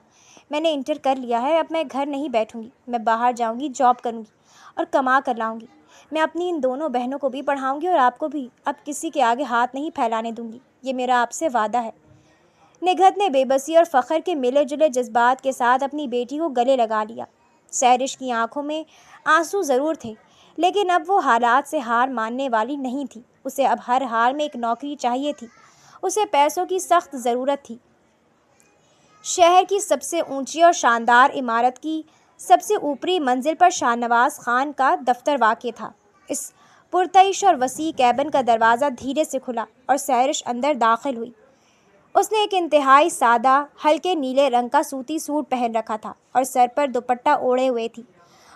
میں نے انٹر کر لیا ہے۔ اب میں گھر نہیں بیٹھوں گی۔ میں باہر جاؤں گی، جاب کروں گی اور کما کر لاؤں گی۔ میں اپنی ان دونوں بہنوں کو بھی پڑھاؤں گی اور آپ کو بھی۔ اب کسی کے آگے ہاتھ نہیں پھیلانے دوں گی۔ یہ میرا آپ سے وعدہ ہے۔ نگہت نے بے بسی اور فخر کے ملے جلے جذبات کے ساتھ اپنی بیٹی کو گلے لگا لیا۔ سحرش کی آنکھوں میں آنسو ضرور تھے، لیکن اب وہ حالات سے ہار ماننے والی نہیں تھی۔ اسے اب ہر حال میں ایک نوکری چاہیے تھی۔ اسے پیسوں کی سخت ضرورت تھی۔ شہر کی سب سے اونچی اور شاندار عمارت کی سب سے اوپری منزل پر شاہ نواز خان کا دفتر واقع تھا۔ اس پرتعیش اور وسیع کیبن کا دروازہ دھیرے سے کھلا اور سحرش اندر داخل ہوئی۔ اس نے ایک انتہائی سادہ ہلکے نیلے رنگ کا سوتی سوٹ پہن رکھا تھا اور سر پر دوپٹہ اوڑھے ہوئے تھی۔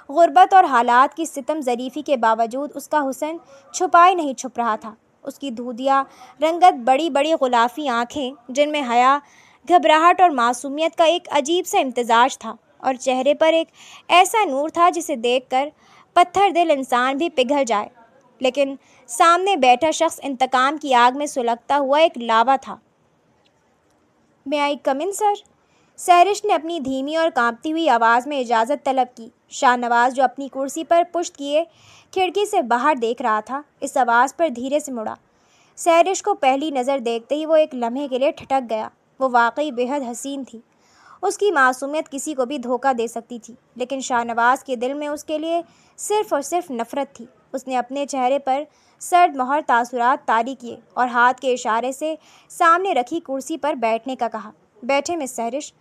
غربت اور حالات کی ستم ظریفی کے باوجود اس کا حسن چھپائے نہیں چھپ رہا تھا۔ اس کی دودھیا رنگت بڑی بڑی غلافی آنکھیں جن میں حیا، گھبراہٹ اور معصومیت کا ایک عجیب سا امتزاج تھا، اور چہرے پر ایک ایسا نور تھا جسے دیکھ کر پتھر دل انسان بھی پگھل جائے۔ لیکن سامنے بیٹھا شخص انتقام کی آگ میں سلگتا ہوا ایک لاوا تھا۔ "میں آئی کم ان سر؟" سحرش نے اپنی دھیمی اور کانپتی ہوئی آواز میں اجازت طلب کی۔ شاہ نواز جو اپنی کرسی پر پشت کیے کھڑکی سے باہر دیکھ رہا تھا، اس آواز پر دھیرے سے مڑا۔ سحرش کو پہلی نظر دیکھتے ہی وہ ایک لمحے کے لیے ٹھٹک گیا۔ وہ واقعی بے حد حسین تھی۔ اس کی معصومیت کسی کو بھی دھوکہ دے سکتی تھی، لیکن شاہ نواز کے دل میں اس کے لیے صرف اور صرف نفرت تھی۔ اس نے اپنے چہرے پر سرد مہر تاثرات طاری کیے اور ہاتھ کے اشارے سے سامنے رکھی کرسی پر بیٹھنے کا کہا۔ "بیٹھے مس سحرش۔"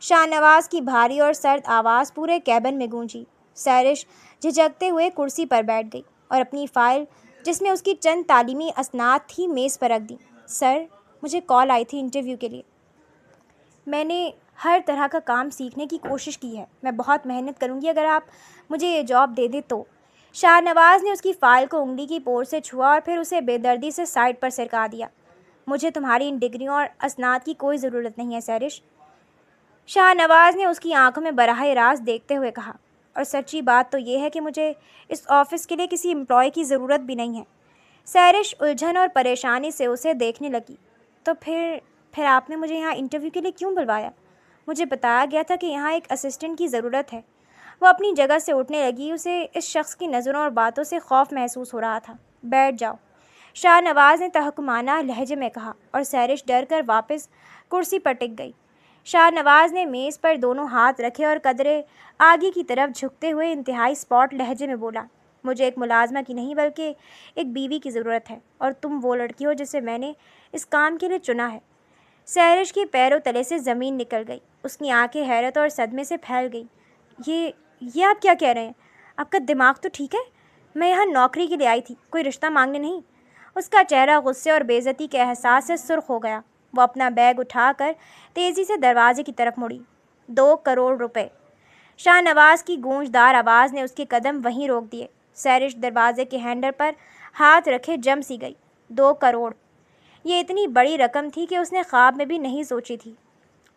شاہ نواز کی بھاری اور سرد آواز پورے کیبن میں گونجی۔ سحرش جھجکتے ہوئے کرسی پر بیٹھ گئی اور اپنی فائل جس میں اس کی چند تعلیمی اسناد تھی میز پر رکھ دی۔ "سر، مجھے کال آئی تھی انٹرویو کے لیے۔ میں نے ہر طرح کا کام سیکھنے کی کوشش کی ہے۔ میں بہت محنت کروں گی اگر آپ مجھے یہ جاب دے دیں تو۔" شاہ نواز نے اس کی فائل کو انگلی کی پور سے چھوا اور پھر اسے بے دردی سے سائڈ پر سرکا دیا۔ "مجھے تمہاری ان ڈگریوں اور اسناد کی کوئی ضرورت نہیں ہے سحرش۔" شاہ نواز نے اس کی آنکھوں میں براہ راست دیکھتے ہوئے کہا، "اور سچی بات تو یہ ہے کہ مجھے اس آفس کے لیے کسی امپلائی کی ضرورت بھی نہیں ہے۔" سحرش الجھن اور پریشانی سے اسے دیکھنے لگی۔ "تو پھر آپ نے مجھے یہاں انٹرویو کے لیے کیوں بلوایا؟ مجھے بتایا گیا تھا کہ یہاں ایک اسسٹنٹ کی ضرورت ہے۔" وہ اپنی جگہ سے اٹھنے لگی۔ اسے اس شخص کی نظروں اور باتوں سے خوف محسوس ہو رہا تھا۔ "بیٹھ جاؤ۔" شاہ نواز نے تحکمانہ لہجے میں کہا، اور سحرش ڈر کر واپس کرسی پر ٹک گئی۔ شاہ نواز نے میز پر دونوں ہاتھ رکھے اور قدرے آگے کی طرف جھکتے ہوئے انتہائی اسپاٹ لہجے میں بولا، "مجھے ایک ملازمہ کی نہیں بلکہ ایک بیوی کی ضرورت ہے، اور تم وہ لڑکی ہو جسے میں نے اس کام کے لیے چنا ہے۔" سحرش کے پیروں تلے سے زمین نکل گئی۔ اس کی آنکھیں حیرت اور صدمے سے پھیل گئیں۔ یہ آپ کیا کہہ رہے ہیں؟ آپ کا دماغ تو ٹھیک ہے؟ میں یہاں نوکری کے لیے آئی تھی، کوئی رشتہ مانگنے نہیں۔ اس کا چہرہ غصے اور بے عزتی کے احساس سے سرخ ہو گیا۔ وہ اپنا بیگ اٹھا کر تیزی سے دروازے کی طرف مڑی۔ 2 کروڑ روپے۔ شاہ نواز کی گونجدار آواز نے اس کے قدم وہیں روک دیے۔ سحرش دروازے کے ہینڈل پر ہاتھ رکھے جم سی گئی۔ 2 کروڑ! یہ اتنی بڑی رقم تھی کہ اس نے خواب میں بھی نہیں سوچی تھی۔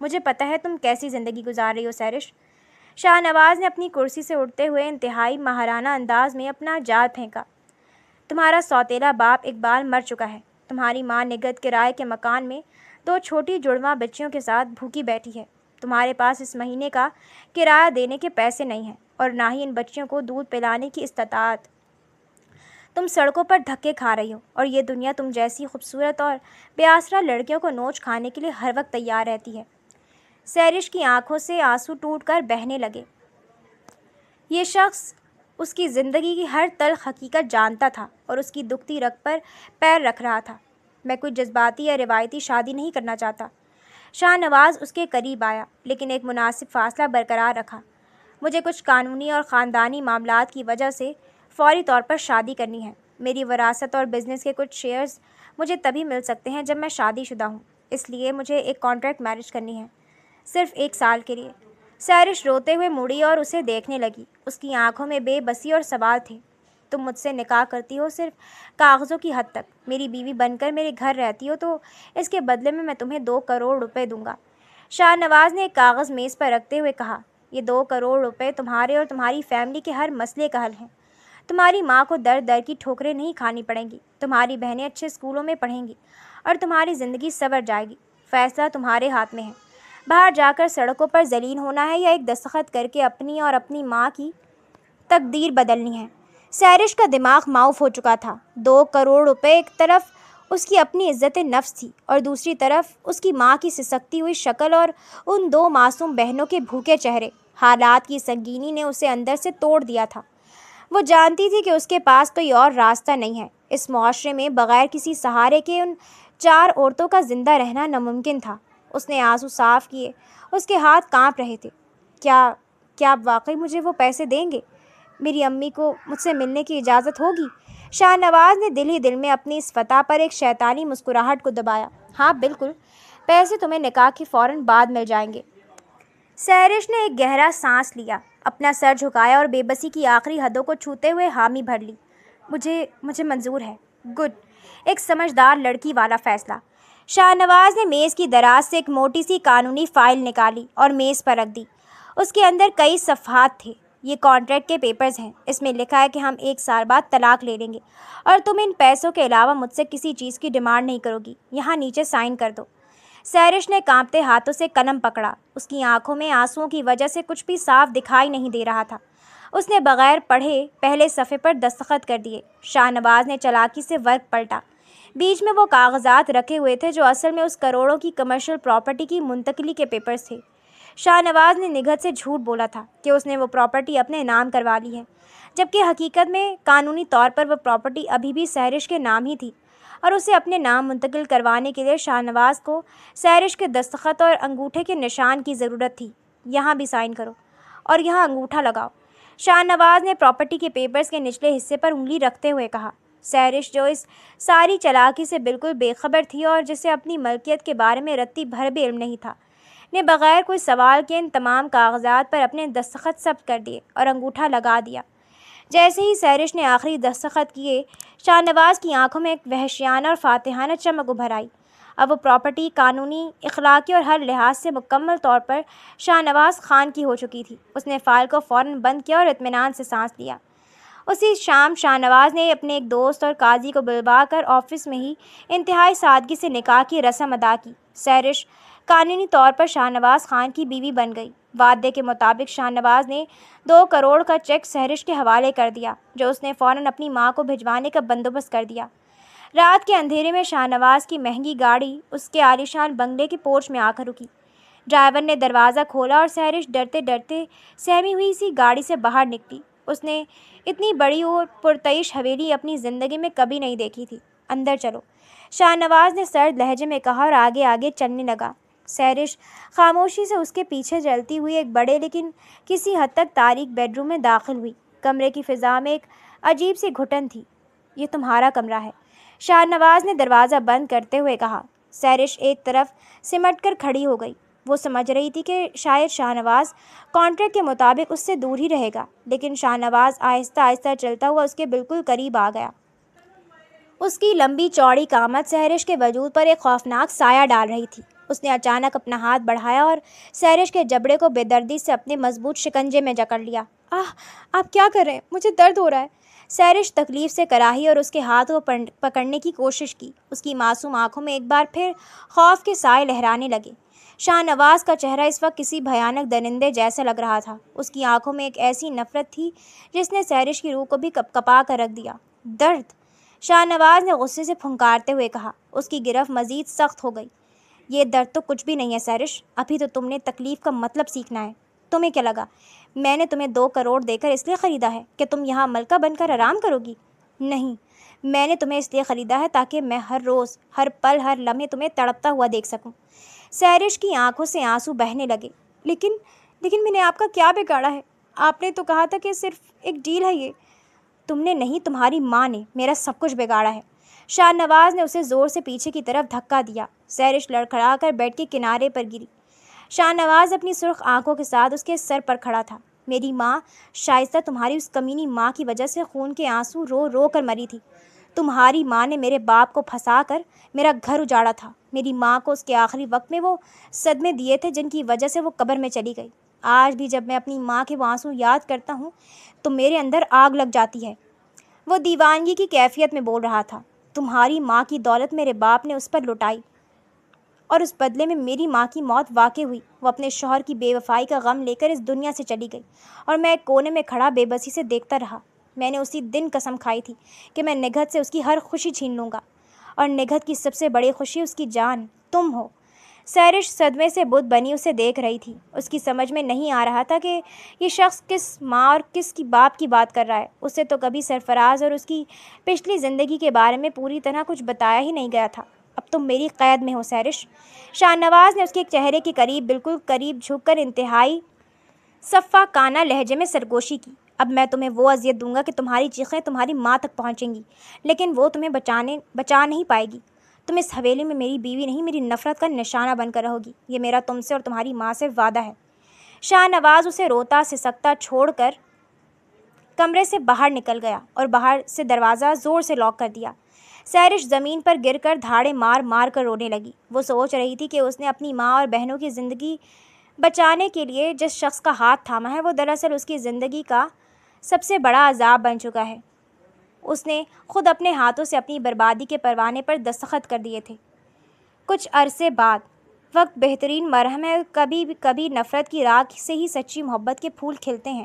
"مجھے پتہ ہے تم کیسی زندگی گزار رہی ہو سحرش۔" شاہ نواز نے اپنی کرسی سے اٹھتے ہوئے انتہائی ماہرانہ انداز میں اپنا جال پھینکا۔ "تمہارا سوتیلا باپ اقبال مر چکا ہے۔ تمہاری ماں نگہت کرائے کے مکان میں 2 چھوٹی جڑواں بچیوں کے ساتھ بھوکی بیٹھی ہے۔ تمہارے پاس اس مہینے کا کرایہ دینے کے پیسے نہیں ہیں، اور نہ ہی ان بچیوں کو دودھ پلانے کی استطاعت۔ تم سڑکوں پر دھکے کھا رہی ہو، اور یہ دنیا تم جیسی خوبصورت اور بے آسرا لڑکیوں کو نوچ کھانے کے لیے ہر وقت تیار رہتی ہے۔" سحرش کی آنکھوں سے آنسو ٹوٹ کر بہنے لگے۔ یہ شخص اس کی زندگی کی ہر تلخ حقیقت جانتا تھا اور اس کی دکھتی رگ پر پیر رکھ رہا تھا۔ "میں کوئی جذباتی یا روایتی شادی نہیں کرنا چاہتا۔" شاہ نواز اس کے قریب آیا، لیکن ایک مناسب فاصلہ برقرار رکھا۔ "مجھے کچھ قانونی اور خاندانی معاملات کی وجہ سے فوری طور پر شادی کرنی ہے۔ میری وراثت اور بزنس کے کچھ شیئرز مجھے تبھی مل سکتے ہیں جب میں شادی شدہ ہوں، اس لیے مجھے ایک کانٹریکٹ میرج کرنی ہے، صرف 1 سال کے لیے۔" سحرش روتے ہوئے مڑی اور اسے دیکھنے لگی۔ اس کی آنکھوں میں بے بسی اور سوال تھے۔ "تم مجھ سے نکاح کرتی ہو صرف کاغذوں کی حد تک، میری بیوی بن کر میرے گھر رہتی ہو تو اس کے بدلے میں تمہیں 2 کروڑ روپے دوں گا۔" شاہ نواز نے ایک کاغذ میز پر رکھتے ہوئے کہا، "یہ 2 کروڑ روپے تمہارے اور تمہاری فیملی کے ہر مسئلے کا حل ہیں۔ تمہاری ماں کو در در کی ٹھوکریں نہیں کھانی پڑیں گی، تمہاری بہنیں اچھے اسکولوں میں پڑھیں گی، اور تمہاری زندگی سنور جائے گی۔ فیصلہ تمہارے ہاتھ میں ہے۔ باہر جا کر سڑکوں پر ذلیل ہونا ہے یا ایک دستخط کر کے اپنی اور اپنی ماں کی تقدیر بدلنی ہے۔" سحرش کا دماغ معاف ہو چکا تھا۔ 2 کروڑ روپے ایک طرف اس کی اپنی عزت نفس تھی، اور دوسری طرف اس کی ماں کی سسکتی ہوئی شکل اور ان 2 معصوم بہنوں کے بھوکے چہرے۔ حالات کی سنگینی نے اسے اندر سے توڑ دیا تھا۔ وہ جانتی تھی کہ اس کے پاس کوئی اور راستہ نہیں ہے۔ اس معاشرے میں بغیر کسی سہارے کے ان 4 عورتوں کا زندہ رہنا ناممکن تھا۔ اس نے آنسو صاف کیے، اس کے ہاتھ کانپ رہے تھے۔ کیا آپ واقعی مجھے وہ پیسے دیں گے؟ میری امی کو مجھ سے ملنے کی اجازت ہوگی؟ شاہ نواز نے دل ہی دل میں اپنی اس فتح پر ایک شیطانی مسکراہٹ کو دبایا۔ ہاں بالکل، پیسے تمہیں نکاح کے فوراً بعد مل جائیں گے۔ سحرش نے ایک گہرا سانس لیا، اپنا سر جھکایا اور بے بسی کی آخری حدوں کو چھوتے ہوئے حامی بھر لی۔ مجھے منظور ہے۔ گڈ، ایک سمجھدار لڑکی والا فیصلہ۔ شاہ نواز نے میز کی دراز سے ایک موٹی سی قانونی فائل نکالی اور میز پر رکھ دی۔ اس کے اندر کئی صفحات تھے۔ یہ کانٹریکٹ کے پیپرز ہیں۔ اس میں لکھا ہے کہ ہم 1 سال بعد طلاق لے لیں گے اور تم ان پیسوں کے علاوہ مجھ سے کسی چیز کی ڈیمانڈ نہیں کرو گی۔ یہاں نیچے سائن کر دو۔ سحرش نے کانپتے ہاتھوں سے قلم پکڑا۔ اس کی آنکھوں میں آنسوؤں کی وجہ سے کچھ بھی صاف دکھائی نہیں دے رہا تھا۔ اس نے بغیر پڑھے پہلے صفحے پر دستخط کر دیے۔ شاہ نواز نے چالاکی سے ورق پلٹا۔ بیچ میں وہ کاغذات رکھے ہوئے تھے جو اصل میں اس کروڑوں کی کمرشل پراپرٹی کی منتقلی کے پیپرز تھے۔ شاہ نواز نے نگہت سے جھوٹ بولا تھا کہ اس نے وہ پراپرٹی اپنے نام کروا لی ہے، جبکہ حقیقت میں قانونی طور پر وہ پراپرٹی ابھی بھی سحرش کے نام ہی تھی اور اسے اپنے نام منتقل کروانے کے لیے شاہ نواز کو سحرش کے دستخط اور انگوٹھے کے نشان کی ضرورت تھی۔ یہاں بھی سائن کرو اور یہاں انگوٹھا لگاؤ۔ شاہ نواز نے پراپرٹی کے پیپرز کے نچلے حصے پر انگلی رکھتے ہوئے کہا۔ سحرش، جو اس ساری چالاکی سے بالکل بے خبر تھی اور جسے اپنی ملکیت کے بارے میں رتی بھر بھی علم نہیں تھا، نے بغیر کوئی سوال کے ان تمام کاغذات پر اپنے دستخط ثبت کر دیے اور انگوٹھا لگا دیا۔ جیسے ہی سحرش نے آخری دستخط کیے، شاہ نواز کی آنکھوں میں ایک وحشیانہ اور فاتحانہ چمک ابھر آئی۔ اب وہ پراپرٹی قانونی، اخلاقی اور ہر لحاظ سے مکمل طور پر شاہ نواز خان کی ہو چکی تھی۔ اس نے فائل کو فوراً بند کیا اور اطمینان سے سانس لیا۔ اسی شام شاہ نواز نے اپنے ایک دوست اور قاضی کو بلوا کر آفس میں ہی انتہائی سادگی سے نکاح کی رسم ادا کی۔ سحرش قانونی طور پر شاہ نواز خان کی بیوی بن گئی۔ وعدے کے مطابق شاہ نواز نے 2 کروڑ کا چیک سحرش کے حوالے کر دیا، جو اس نے فوراً اپنی ماں کو بھجوانے کا بندوبست کر دیا۔ رات کے اندھیرے میں شاہ نواز کی مہنگی گاڑی اس کے عالیشان بنگلے کی پورچ میں آ کر رکی۔ ڈرائیور نے دروازہ کھولا اور سحرش ڈرتے ڈرتے سہمی ہوئی سی گاڑی سے باہر نکلی۔ اس نے اتنی بڑی اور پرتعیش حویلی اپنی زندگی میں کبھی نہیں دیکھی تھی۔ اندر چلو، شاہ نواز نے سرد لہجے میں کہا اور آگے آگے چلنے لگا۔ سحرش خاموشی سے اس کے پیچھے چلتی ہوئی ایک بڑے لیکن کسی حد تک تاریک بیڈ روم میں داخل ہوئی۔ کمرے کی فضا میں ایک عجیب سی گھٹن تھی۔ یہ تمہارا کمرہ ہے، شاہ نواز نے دروازہ بند کرتے ہوئے کہا۔ سحرش ایک طرف سمٹ کر کھڑی ہو گئی۔ وہ سمجھ رہی تھی کہ شاید شاہ نواز کانٹریکٹ کے مطابق اس سے دور ہی رہے گا، لیکن شاہ نواز آہستہ آہستہ چلتا ہوا اس کے بالکل قریب آ گیا۔ اس کی لمبی چوڑی قامت سحرش کے وجود پر ایک خوفناک سایہ ڈال رہی تھی۔ اس نے اچانک اپنا ہاتھ بڑھایا اور سحرش کے جبڑے کو بے دردی سے اپنے مضبوط شکنجے میں جکڑ لیا۔ آپ کیا کر رہے ہیں؟ مجھے درد ہو رہا ہے۔ سحرش تکلیف سے کراہی اور اس کے ہاتھ کو پکڑنے کی کوشش کی۔ اس کی معصوم آنکھوں میں ایک بار پھر خوف کے سائے لہرانے لگے۔ شاہ نواز کا چہرہ اس وقت کسی بھیانک درندے جیسا لگ رہا تھا۔ اس کی آنکھوں میں ایک ایسی نفرت تھی جس نے سحرش کی روح کو بھی کپا کر رکھ دیا۔ درد؟ شاہ نواز نے غصے سے پھنکارتے ہوئے کہا۔ اس کی گرفت مزید سخت ہو گئی۔ یہ درد تو کچھ بھی نہیں ہے سحرش، ابھی تو تم نے تکلیف کا مطلب سیکھنا ہے۔ تمہیں کیا لگا میں نے تمہیں 2 کروڑ دے کر اس لیے خریدا ہے کہ تم یہاں ملکہ بن کر آرام کرو گی؟ نہیں، میں نے تمہیں اس لیے خریدا ہے تاکہ میں ہر روز، ہر پل، ہر لمحے تمہیں تڑپتا ہوا دیکھ سکوں۔ سحرش کی آنکھوں سے آنسو بہنے لگے۔ لیکن میں نے آپ کا کیا بگاڑا ہے؟ آپ نے تو کہا تھا کہ صرف ایک ڈیل ہے یہ۔ تم نے نہیں، تمہاری ماں نے میرا سب کچھ بگاڑا ہے۔ شاہ نواز نے اسے زور سے پیچھے کی طرف دھکا دیا۔ سحرش لڑکھڑا کر بیڈ کے کنارے پر گری۔ شاہ نواز اپنی سرخ آنکھوں کے ساتھ اس کے سر پر کھڑا تھا۔ میری ماں شائستہ تمہاری اس کمینی ماں کی وجہ سے خون کے آنسو رو رو کر مری تھی۔ تمہاری ماں نے میرے باپ کو پھنسا کر میرا گھر اجاڑا تھا۔ میری ماں کو اس کے آخری وقت میں وہ صدمے دیے تھے جن کی وجہ سے وہ قبر میں چلی گئی۔ آج بھی جب میں اپنی ماں کے وہ آنسو یاد کرتا ہوں تو میرے اندر آگ لگ جاتی ہے۔ وہ دیوانگی کی کیفیت میں بول رہا تھا۔ تمہاری ماں کی دولت میرے باپ نے اس پر لٹائی اور اس بدلے میں میری ماں کی موت واقع ہوئی۔ وہ اپنے شوہر کی بے وفائی کا غم لے کر اس دنیا سے چلی گئی اور میں ایک کونے میں کھڑا بے بسی سے دیکھتا رہا۔ میں نے اسی دن قسم کھائی تھی کہ میں نگہت سے اس کی ہر خوشی چھین لوں گا، اور نگہت کی سب سے بڑی خوشی اس کی جان تم ہو۔ سیرش صدمے سے بت بنی اسے دیکھ رہی تھی۔ اس کی سمجھ میں نہیں آ رہا تھا کہ یہ شخص کس ماں اور کس کی باپ کی بات کر رہا ہے۔ اسے تو کبھی سرفراز اور اس کی پچھلی زندگی کے بارے میں پوری طرح کچھ بتایا ہی نہیں گیا تھا۔ اب تم میری قید میں ہو سیرش۔ شاہ نواز نے اس کے چہرے کے قریب بالکل قریب جھک کر انتہائی صفاقانہ لہجے میں سرگوشی کی۔ اب میں تمہیں وہ اذیت دوں گا کہ تمہاری چیخیں تمہاری ماں تک پہنچیں گی، لیکن وہ تمہیں بچا نہیں پائے گی۔ تم اس حویلی میں میری بیوی نہیں، میری نفرت کا نشانہ بن کر رہو گی۔ یہ میرا تم سے اور تمہاری ماں سے وعدہ ہے۔ شاہ نواز اسے روتا سسکتا چھوڑ کر کمرے سے باہر نکل گیا اور باہر سے دروازہ زور سے لاک کر دیا۔ سیرش زمین پر گر کر دھاڑے مار مار کر رونے لگی۔ وہ سوچ رہی تھی کہ اس نے اپنی ماں اور بہنوں کی زندگی بچانے کے لیے جس شخص کا ہاتھ تھاما ہے وہ دراصل اس کی زندگی کا سب سے بڑا عذاب بن چکا ہے۔ اس نے خود اپنے ہاتھوں سے اپنی بربادی کے پروانے پر دستخط کر دیے تھے۔ کچھ عرصے بعد وقت بہترین مرہم ہے، کبھی کبھی نفرت کی راکھ سے ہی سچی محبت کے پھول کھلتے ہیں۔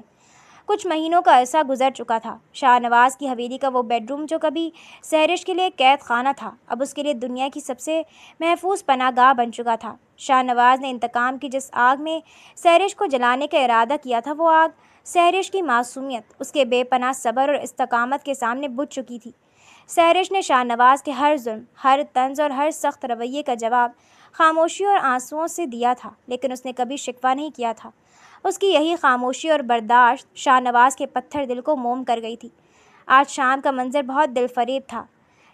کچھ مہینوں کا عرصہ گزر چکا تھا۔ شاہ نواز کی حویلی کا وہ بیڈ روم جو کبھی سیرش کے لیے قید خانہ تھا، اب اس کے لیے دنیا کی سب سے محفوظ پناہ گاہ بن چکا تھا۔ شاہ نواز نے انتقام کی جس آگ میں سیرش کو جلانے کا ارادہ کیا تھا، وہ آگ سیرش کی معصومیت، اس کے بے پناہ صبر اور استقامت کے سامنے بجھ چکی تھی۔ سیرش نے شاہ نواز کے ہر ظلم، ہر طنز اور ہر سخت رویے کا جواب خاموشی اور آنسوؤں سے دیا تھا، لیکن اس نے کبھی شکوہ نہیں کیا تھا۔ اس کی یہی خاموشی اور برداشت شاہ نواز کے پتھر دل کو موم کر گئی تھی۔ آج شام کا منظر بہت دل فریب تھا۔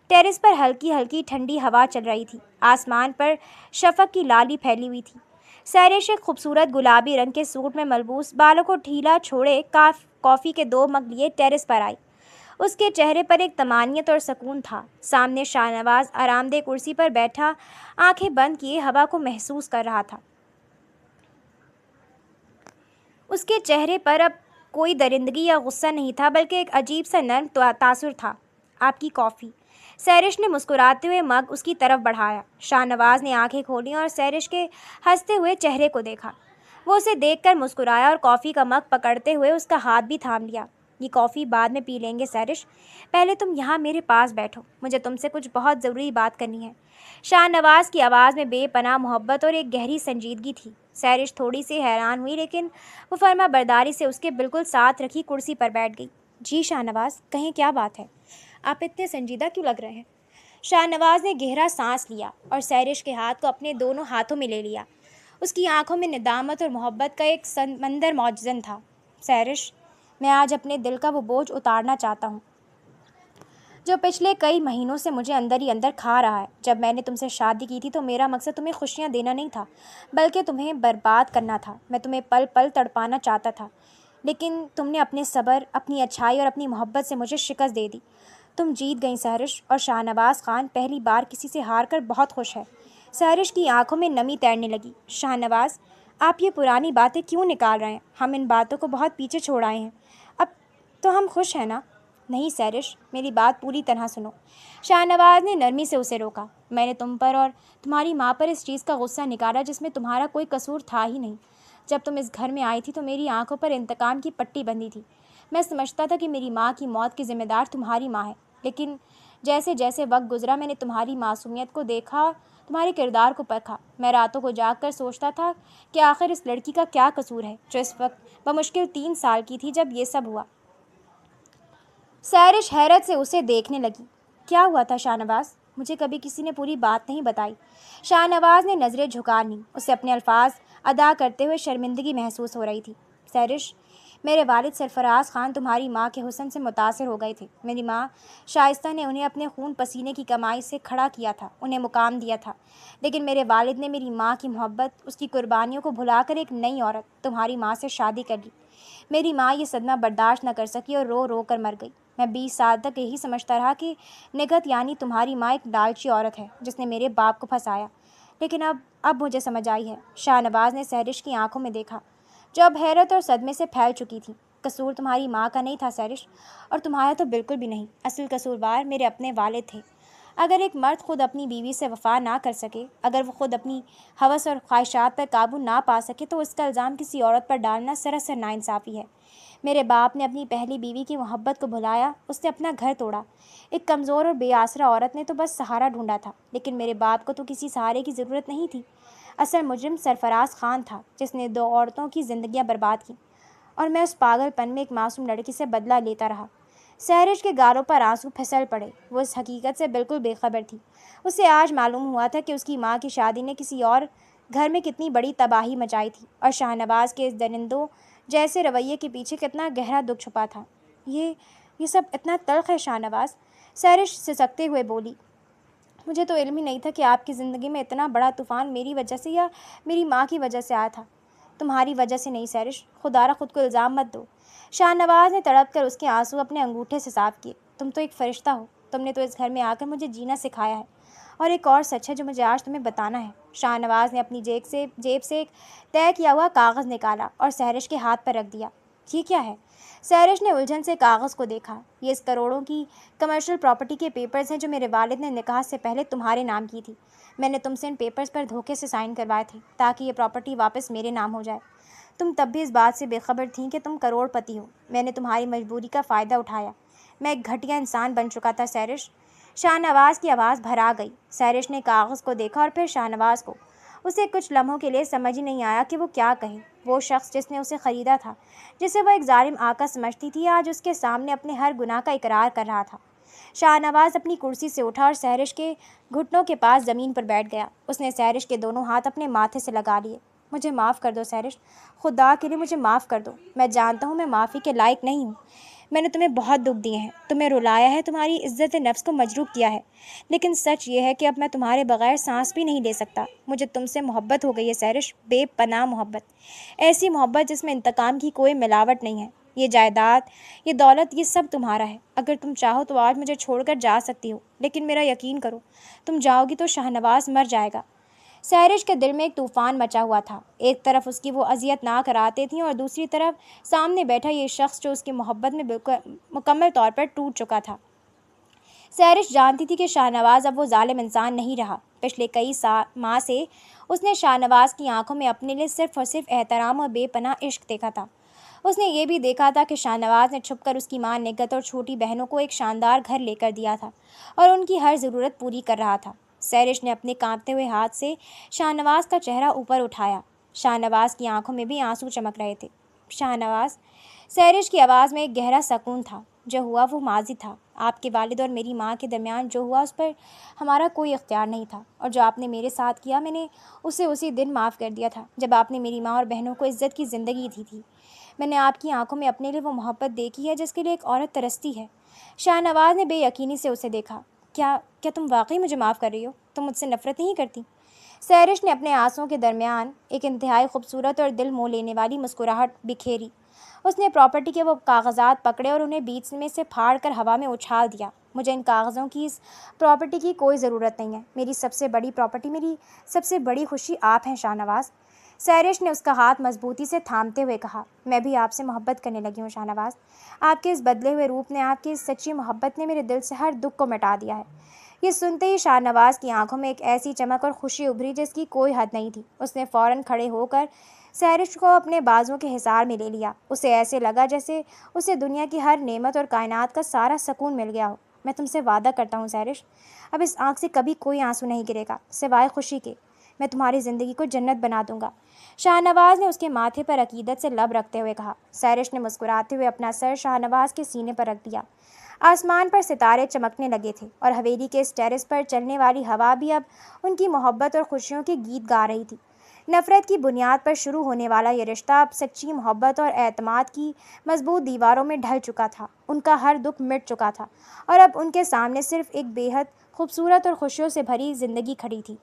ٹیرس پر ہلکی ہلکی ٹھنڈی ہوا چل رہی تھی، آسمان پر شفق کی لالی پھیلی ہوئی تھی۔ سیرش ایک خوبصورت گلابی رنگ کے سوٹ میں ملبوس، بالوں کو ڈھیلا چھوڑے کافی کے 2 مگ لیے ٹیرس پر آئی۔ اس کے چہرے پر ایک طمانینت اور سکون تھا۔ سامنے شاہ نواز آرام دہ کرسی پر بیٹھا آنکھیں بند کیے ہوا کو محسوس کر رہا تھا۔ اس کے چہرے پر اب کوئی درندگی یا غصہ نہیں تھا، بلکہ ایک عجیب سا نرم تاثر تھا۔ آپ کی کافی۔ سیرش نے مسکراتے ہوئے مگ اس کی طرف بڑھایا۔ شاہ نواز نے آنکھیں کھولیں اور سیرش کے ہنستے ہوئے چہرے کو دیکھا۔ وہ اسے دیکھ کر مسکرایا اور کافی کا مگ پکڑتے ہوئے اس کا ہاتھ بھی تھام لیا۔ یہ کافی بعد میں پی لیں گے سیرش، پہلے تم یہاں میرے پاس بیٹھو، مجھے تم سے کچھ بہت ضروری بات کرنی ہے۔ شاہ نواز کی آواز میں بے پناہ محبت اور ایک گہری سنجیدگی تھی۔ سیرش تھوڑی سی حیران ہوئی، لیکن وہ فرما برداری سے اس کے بالکل ساتھ رکھی کرسی پر بیٹھ گئی۔ جی شاہ نواز، کہیں کیا بات ہے؟ آپ اتنے سنجیدہ کیوں لگ رہے ہیں؟ شاہ نواز نے گہرا سانس لیا اور سیرش کے ہاتھ کو اپنے دونوں ہاتھوں میں لے لیا۔ اس کی آنکھوں میں ندامت اور محبت کا ایک سمندر موجزن تھا۔ سیرش، میں آج اپنے دل کا وہ بوجھ اتارنا چاہتا ہوں جو پچھلے کئی مہینوں سے مجھے اندر ہی اندر کھا رہا ہے۔ جب میں نے تم سے شادی کی تھی تو میرا مقصد تمہیں خوشیاں دینا نہیں تھا، بلکہ تمہیں برباد کرنا تھا۔ میں تمہیں پل پل تڑپانا چاہتا تھا، لیکن تم نے اپنے صبر، اپنی اچھائی اور اپنی محبت سے مجھے شکست دے دی۔ تم جیت گئیں سیرش، اور شاہ نواز خان پہلی بار کسی سے ہار کر بہت خوش ہے۔ سیرش کی آنکھوں میں نمی تیرنے لگی۔ شاہ نواز، آپ یہ پرانی باتیں کیوں نکال رہے ہیں؟ ہم ان باتوں کو بہت پیچھے چھوڑ آئے ہیں، اب تو ہم خوش ہیں نا؟ نہیں سیرش، میری بات پوری طرح سنو۔ شاہ نواز نے نرمی سے اسے روکا۔ میں نے تم پر اور تمہاری ماں پر اس چیز کا غصہ نکالا جس میں تمہارا کوئی قصور تھا ہی نہیں۔ جب تم اس گھر میں آئی تھی تو میری آنکھوں پر انتقام کی پٹی بندھی تھی۔ میں سمجھتا تھا کہ میری ماں کی موت کی ذمہ دار تمہاری ماں ہے، لیکن جیسے جیسے وقت گزرا میں نے تمہاری معصومیت کو دیکھا، تمہارے کردار کو پرکھا۔ میں راتوں کو جاگ کر سوچتا تھا کہ آخر اس لڑکی کا کیا قصور ہے جو اس وقت بمشکل 3 سال کی تھی جب یہ سب ہوا۔ سیرش حیرت سے اسے دیکھنے لگی۔ کیا ہوا تھا شاہ نواز؟ مجھے کبھی کسی نے پوری بات نہیں بتائی۔ شاہ نواز نے نظریں جھکا لیں۔ اسے اپنے الفاظ ادا کرتے ہوئے شرمندگی محسوس ہو رہی تھی۔ سیرش، میرے والد سرفراز خان تمہاری ماں کے حسن سے متاثر ہو گئے تھے۔ میری ماں شائستہ نے انہیں اپنے خون پسینے کی کمائی سے کھڑا کیا تھا، انہیں مقام دیا تھا، لیکن میرے والد نے میری ماں کی محبت، اس کی قربانیوں کو بھلا کر ایک نئی عورت، تمہاری ماں سے شادی کر لی۔ میری ماں یہ صدمہ برداشت نہ کر سکی اور رو رو کر مر گئی۔ میں 20 سال تک یہی سمجھتا رہا کہ نگہت یعنی تمہاری ماں ایک لالچی عورت ہے جس نے میرے باپ کو پھنسایا، لیکن اب مجھے سمجھ آئی ہے۔ شاہ نواز نے سیرش کی آنکھوں میں دیکھا جو اب حیرت اور صدمے سے پھیل چکی تھی۔ قصور تمہاری ماں کا نہیں تھا سیرش، اور تمہارا تو بالکل بھی نہیں۔ اصل قصوروار میرے اپنے والد تھے۔ اگر ایک مرد خود اپنی بیوی سے وفا نہ کر سکے، اگر وہ خود اپنی ہوس اور خواہشات پر قابو نہ پا سکے، تو اس کا الزام کسی عورت پر ڈالنا سراسر ناانصافی ہے۔ میرے باپ نے اپنی پہلی بیوی کی محبت کو بھلایا، اس نے اپنا گھر توڑا۔ ایک کمزور اور بے آسرا عورت نے تو بس سہارا ڈھونڈا تھا، لیکن میرے باپ کو تو کسی سہارے کی ضرورت نہیں تھی۔ اصل مجرم سرفراز خان تھا جس نے 2 عورتوں کی زندگیاں برباد کیں، اور میں اس پاگل پن میں ایک معصوم لڑکی سے بدلہ لیتا رہا۔ سحرش کے گالوں پر آنسو پھسل پڑے۔ وہ اس حقیقت سے بالکل بے خبر تھی۔ اسے آج معلوم ہوا تھا کہ اس کی ماں کی شادی نے کسی اور گھر میں کتنی بڑی تباہی مچائی تھی، اور شاہ نواز کے اس درندوں جیسے رویے کے پیچھے کتنا گہرا دکھ چھپا تھا۔ یہ سب اتنا تلخ ہے شاہ نواز، سحرش سسکتے ہوئے بولی۔ مجھے تو علم ہی نہیں تھا کہ آپ کی زندگی میں اتنا بڑا طوفان میری وجہ سے یا میری ماں کی وجہ سے آیا تھا۔ تمہاری وجہ سے نہیں سحرش، خدا را خود کو الزام مت دو۔ شاہ نواز نے تڑپ کر اس کے آنسو اپنے انگوٹھے سے صاف کیے۔ تم تو ایک فرشتہ ہو، تم نے تو اس گھر میں آ کر مجھے جینا سکھایا ہے، اور ایک اور سچ ہے جو مجھے آج تمہیں بتانا ہے۔ شاہ نواز نے اپنی جیب سے ایک طے کیا ہوا کاغذ نکالا اور سحرش کے ہاتھ پر رکھ دیا۔ یہ کیا ہے؟ سحرش نے الجھن سے کاغذ کو دیکھا۔ یہ اس کروڑوں کی کمرشل پراپرٹی کے پیپرز ہیں جو میرے والد نے نکاح سے پہلے تمہارے نام کی تھی۔ میں نے تم سے ان پیپرز پر دھوکے سے سائن کروائے تھے تاکہ یہ پراپرٹی واپس میرے نام ہو جائے۔ تم تب بھی اس بات سے بے خبر تھیں کہ تم کروڑ پتی ہو۔ میں نے تمہاری مجبوری کا فائدہ اٹھایا۔ میں ایک گھٹیا انسان بن چکا تھا سحرش۔ شاہ نواز کی آواز بھرا گئی۔ سحرش نے کاغذ کو دیکھا اور پھر شاہ نواز کو۔ اسے کچھ لمحوں کے لیے سمجھ ہی نہیں آیا کہ وہ کیا کہے۔ وہ شخص جس نے اسے خریدا تھا، جسے وہ ایک ظالم آقا سمجھتی تھی، آج اس کے سامنے اپنے ہر گناہ کا اقرار کر رہا تھا۔ شاہ نواز اپنی کرسی سے اٹھا اور سحرش کے گھٹنوں کے پاس زمین پر بیٹھ گیا۔ اس نے سحرش کے دونوں ہاتھ اپنے ماتھے سے لگا لیے۔ مجھے معاف کر دو سحرش، خدا کے لیے مجھے معاف کر دو۔ میں جانتا ہوں میں معافی کے لائق نہیں ہوں۔ میں نے تمہیں بہت دکھ دیے ہیں، تمہیں رلایا ہے، تمہاری عزت نفس کو مجروح کیا ہے، لیکن سچ یہ ہے کہ اب میں تمہارے بغیر سانس بھی نہیں لے سکتا۔ مجھے تم سے محبت ہو گئی ہے سحرش، بے پناہ محبت، ایسی محبت جس میں انتقام کی کوئی ملاوٹ نہیں ہے۔ یہ جائیداد، یہ دولت، یہ سب تمہارا ہے۔ اگر تم چاہو تو آج مجھے چھوڑ کر جا سکتی ہو، لیکن میرا یقین کرو، تم جاؤ گی تو شاہ نواز مر جائے گا۔ سحرش کے دل میں ایک طوفان مچا ہوا تھا۔ ایک طرف اس کی وہ اذیت ناک راتیں تھیں اور دوسری طرف سامنے بیٹھا یہ شخص جو اس کی محبت میں مکمل طور پر ٹوٹ چکا تھا۔ سحرش جانتی تھی کہ شاہ نواز اب وہ ظالم انسان نہیں رہا۔ پچھلے کئی ماہ سے اس نے شاہ نواز کی آنکھوں میں اپنے لیے صرف اور صرف احترام اور بے پناہ عشق دیکھا تھا۔ اس نے یہ بھی دیکھا تھا کہ شاہ نواز نے چھپ کر اس کی ماں نگہت اور چھوٹی بہنوں کو ایک شاندار گھر لے کر دیا تھا اور ان کی ہر ضرورت پوری کر رہا تھا۔ سحرش نے اپنے کانپتے ہوئے ہاتھ سے شاہ نواز کا چہرہ اوپر اٹھایا۔ شاہ نواز کی آنکھوں میں بھی آنسو چمک رہے تھے۔ شاہ نواز، سحرش کی آواز میں ایک گہرا سکون تھا۔ جو ہوا وہ ماضی تھا۔ آپ کے والد اور میری ماں کے درمیان جو ہوا اس پر ہمارا کوئی اختیار نہیں تھا، اور جو آپ نے میرے ساتھ کیا میں نے اسے اسی دن معاف کر دیا تھا جب آپ نے میری ماں اور بہنوں کو عزت کی زندگی دی تھی۔ میں نے آپ کی آنکھوں میں اپنے لیے وہ محبت دیکھی ہے جس کے لیے ایک عورت ترستی ہے۔ شاہ نواز نے بے یقینی سے اسے دیکھا۔ کیا تم واقعی مجھے معاف کر رہی ہو؟ تم مجھ سے نفرت نہیں کرتی؟ سحرش نے اپنے آنسوؤں کے درمیان ایک انتہائی خوبصورت اور دل موہ لینے والی مسکراہٹ بکھیری۔ اس نے پراپرٹی کے وہ کاغذات پکڑے اور انہیں بیچ میں سے پھاڑ کر ہوا میں اچھال دیا۔ مجھے ان کاغذوں کی، اس پراپرٹی کی کوئی ضرورت نہیں ہے۔ میری سب سے بڑی پراپرٹی، میری سب سے بڑی خوشی آپ ہیں شاہ نواز۔ سحرش نے اس کا ہاتھ مضبوطی سے تھامتے ہوئے کہا، میں بھی آپ سے محبت کرنے لگی ہوں شاہ نواز۔ آپ کے اس بدلے ہوئے روپ نے، آپ کی اس سچی محبت نے میرے دل سے ہر دکھ کو مٹا دیا ہے۔ یہ سنتے ہی شاہ نواز کی آنکھوں میں ایک ایسی چمک اور خوشی ابھری جس کی کوئی حد نہیں تھی۔ اس نے فوراً کھڑے ہو کر سحرش کو اپنے بازوؤں کے حصار میں لے لیا۔ اسے ایسے لگا جیسے اسے دنیا کی ہر نعمت اور کائنات کا سارا سکون مل گیا ہو۔ میں تم سے وعدہ کرتا ہوں سحرش، اب اس آنکھ سے کبھی کوئی آنسو نہیں گرے گا سوائے خوشی کے۔ میں تمہاری زندگی کو جنت بنا دوں گا۔ شاہ نواز نے اس کے ماتھے پر عقیدت سے لب رکھتے ہوئے کہا۔ سحرش نے مسکراتے ہوئے اپنا سر شاہ نواز کے سینے پر رکھ دیا۔ آسمان پر ستارے چمکنے لگے تھے اور حویلی کے اس ٹیرس پر چلنے والی ہوا بھی اب ان کی محبت اور خوشیوں کے گیت گا رہی تھی۔ نفرت کی بنیاد پر شروع ہونے والا یہ رشتہ اب سچی محبت اور اعتماد کی مضبوط دیواروں میں ڈھل چکا تھا۔ ان کا ہر دکھ مٹ چکا تھا اور اب ان کے سامنے صرف ایک بے حد خوبصورت اور خوشیوں سے بھری زندگی کھڑی تھی۔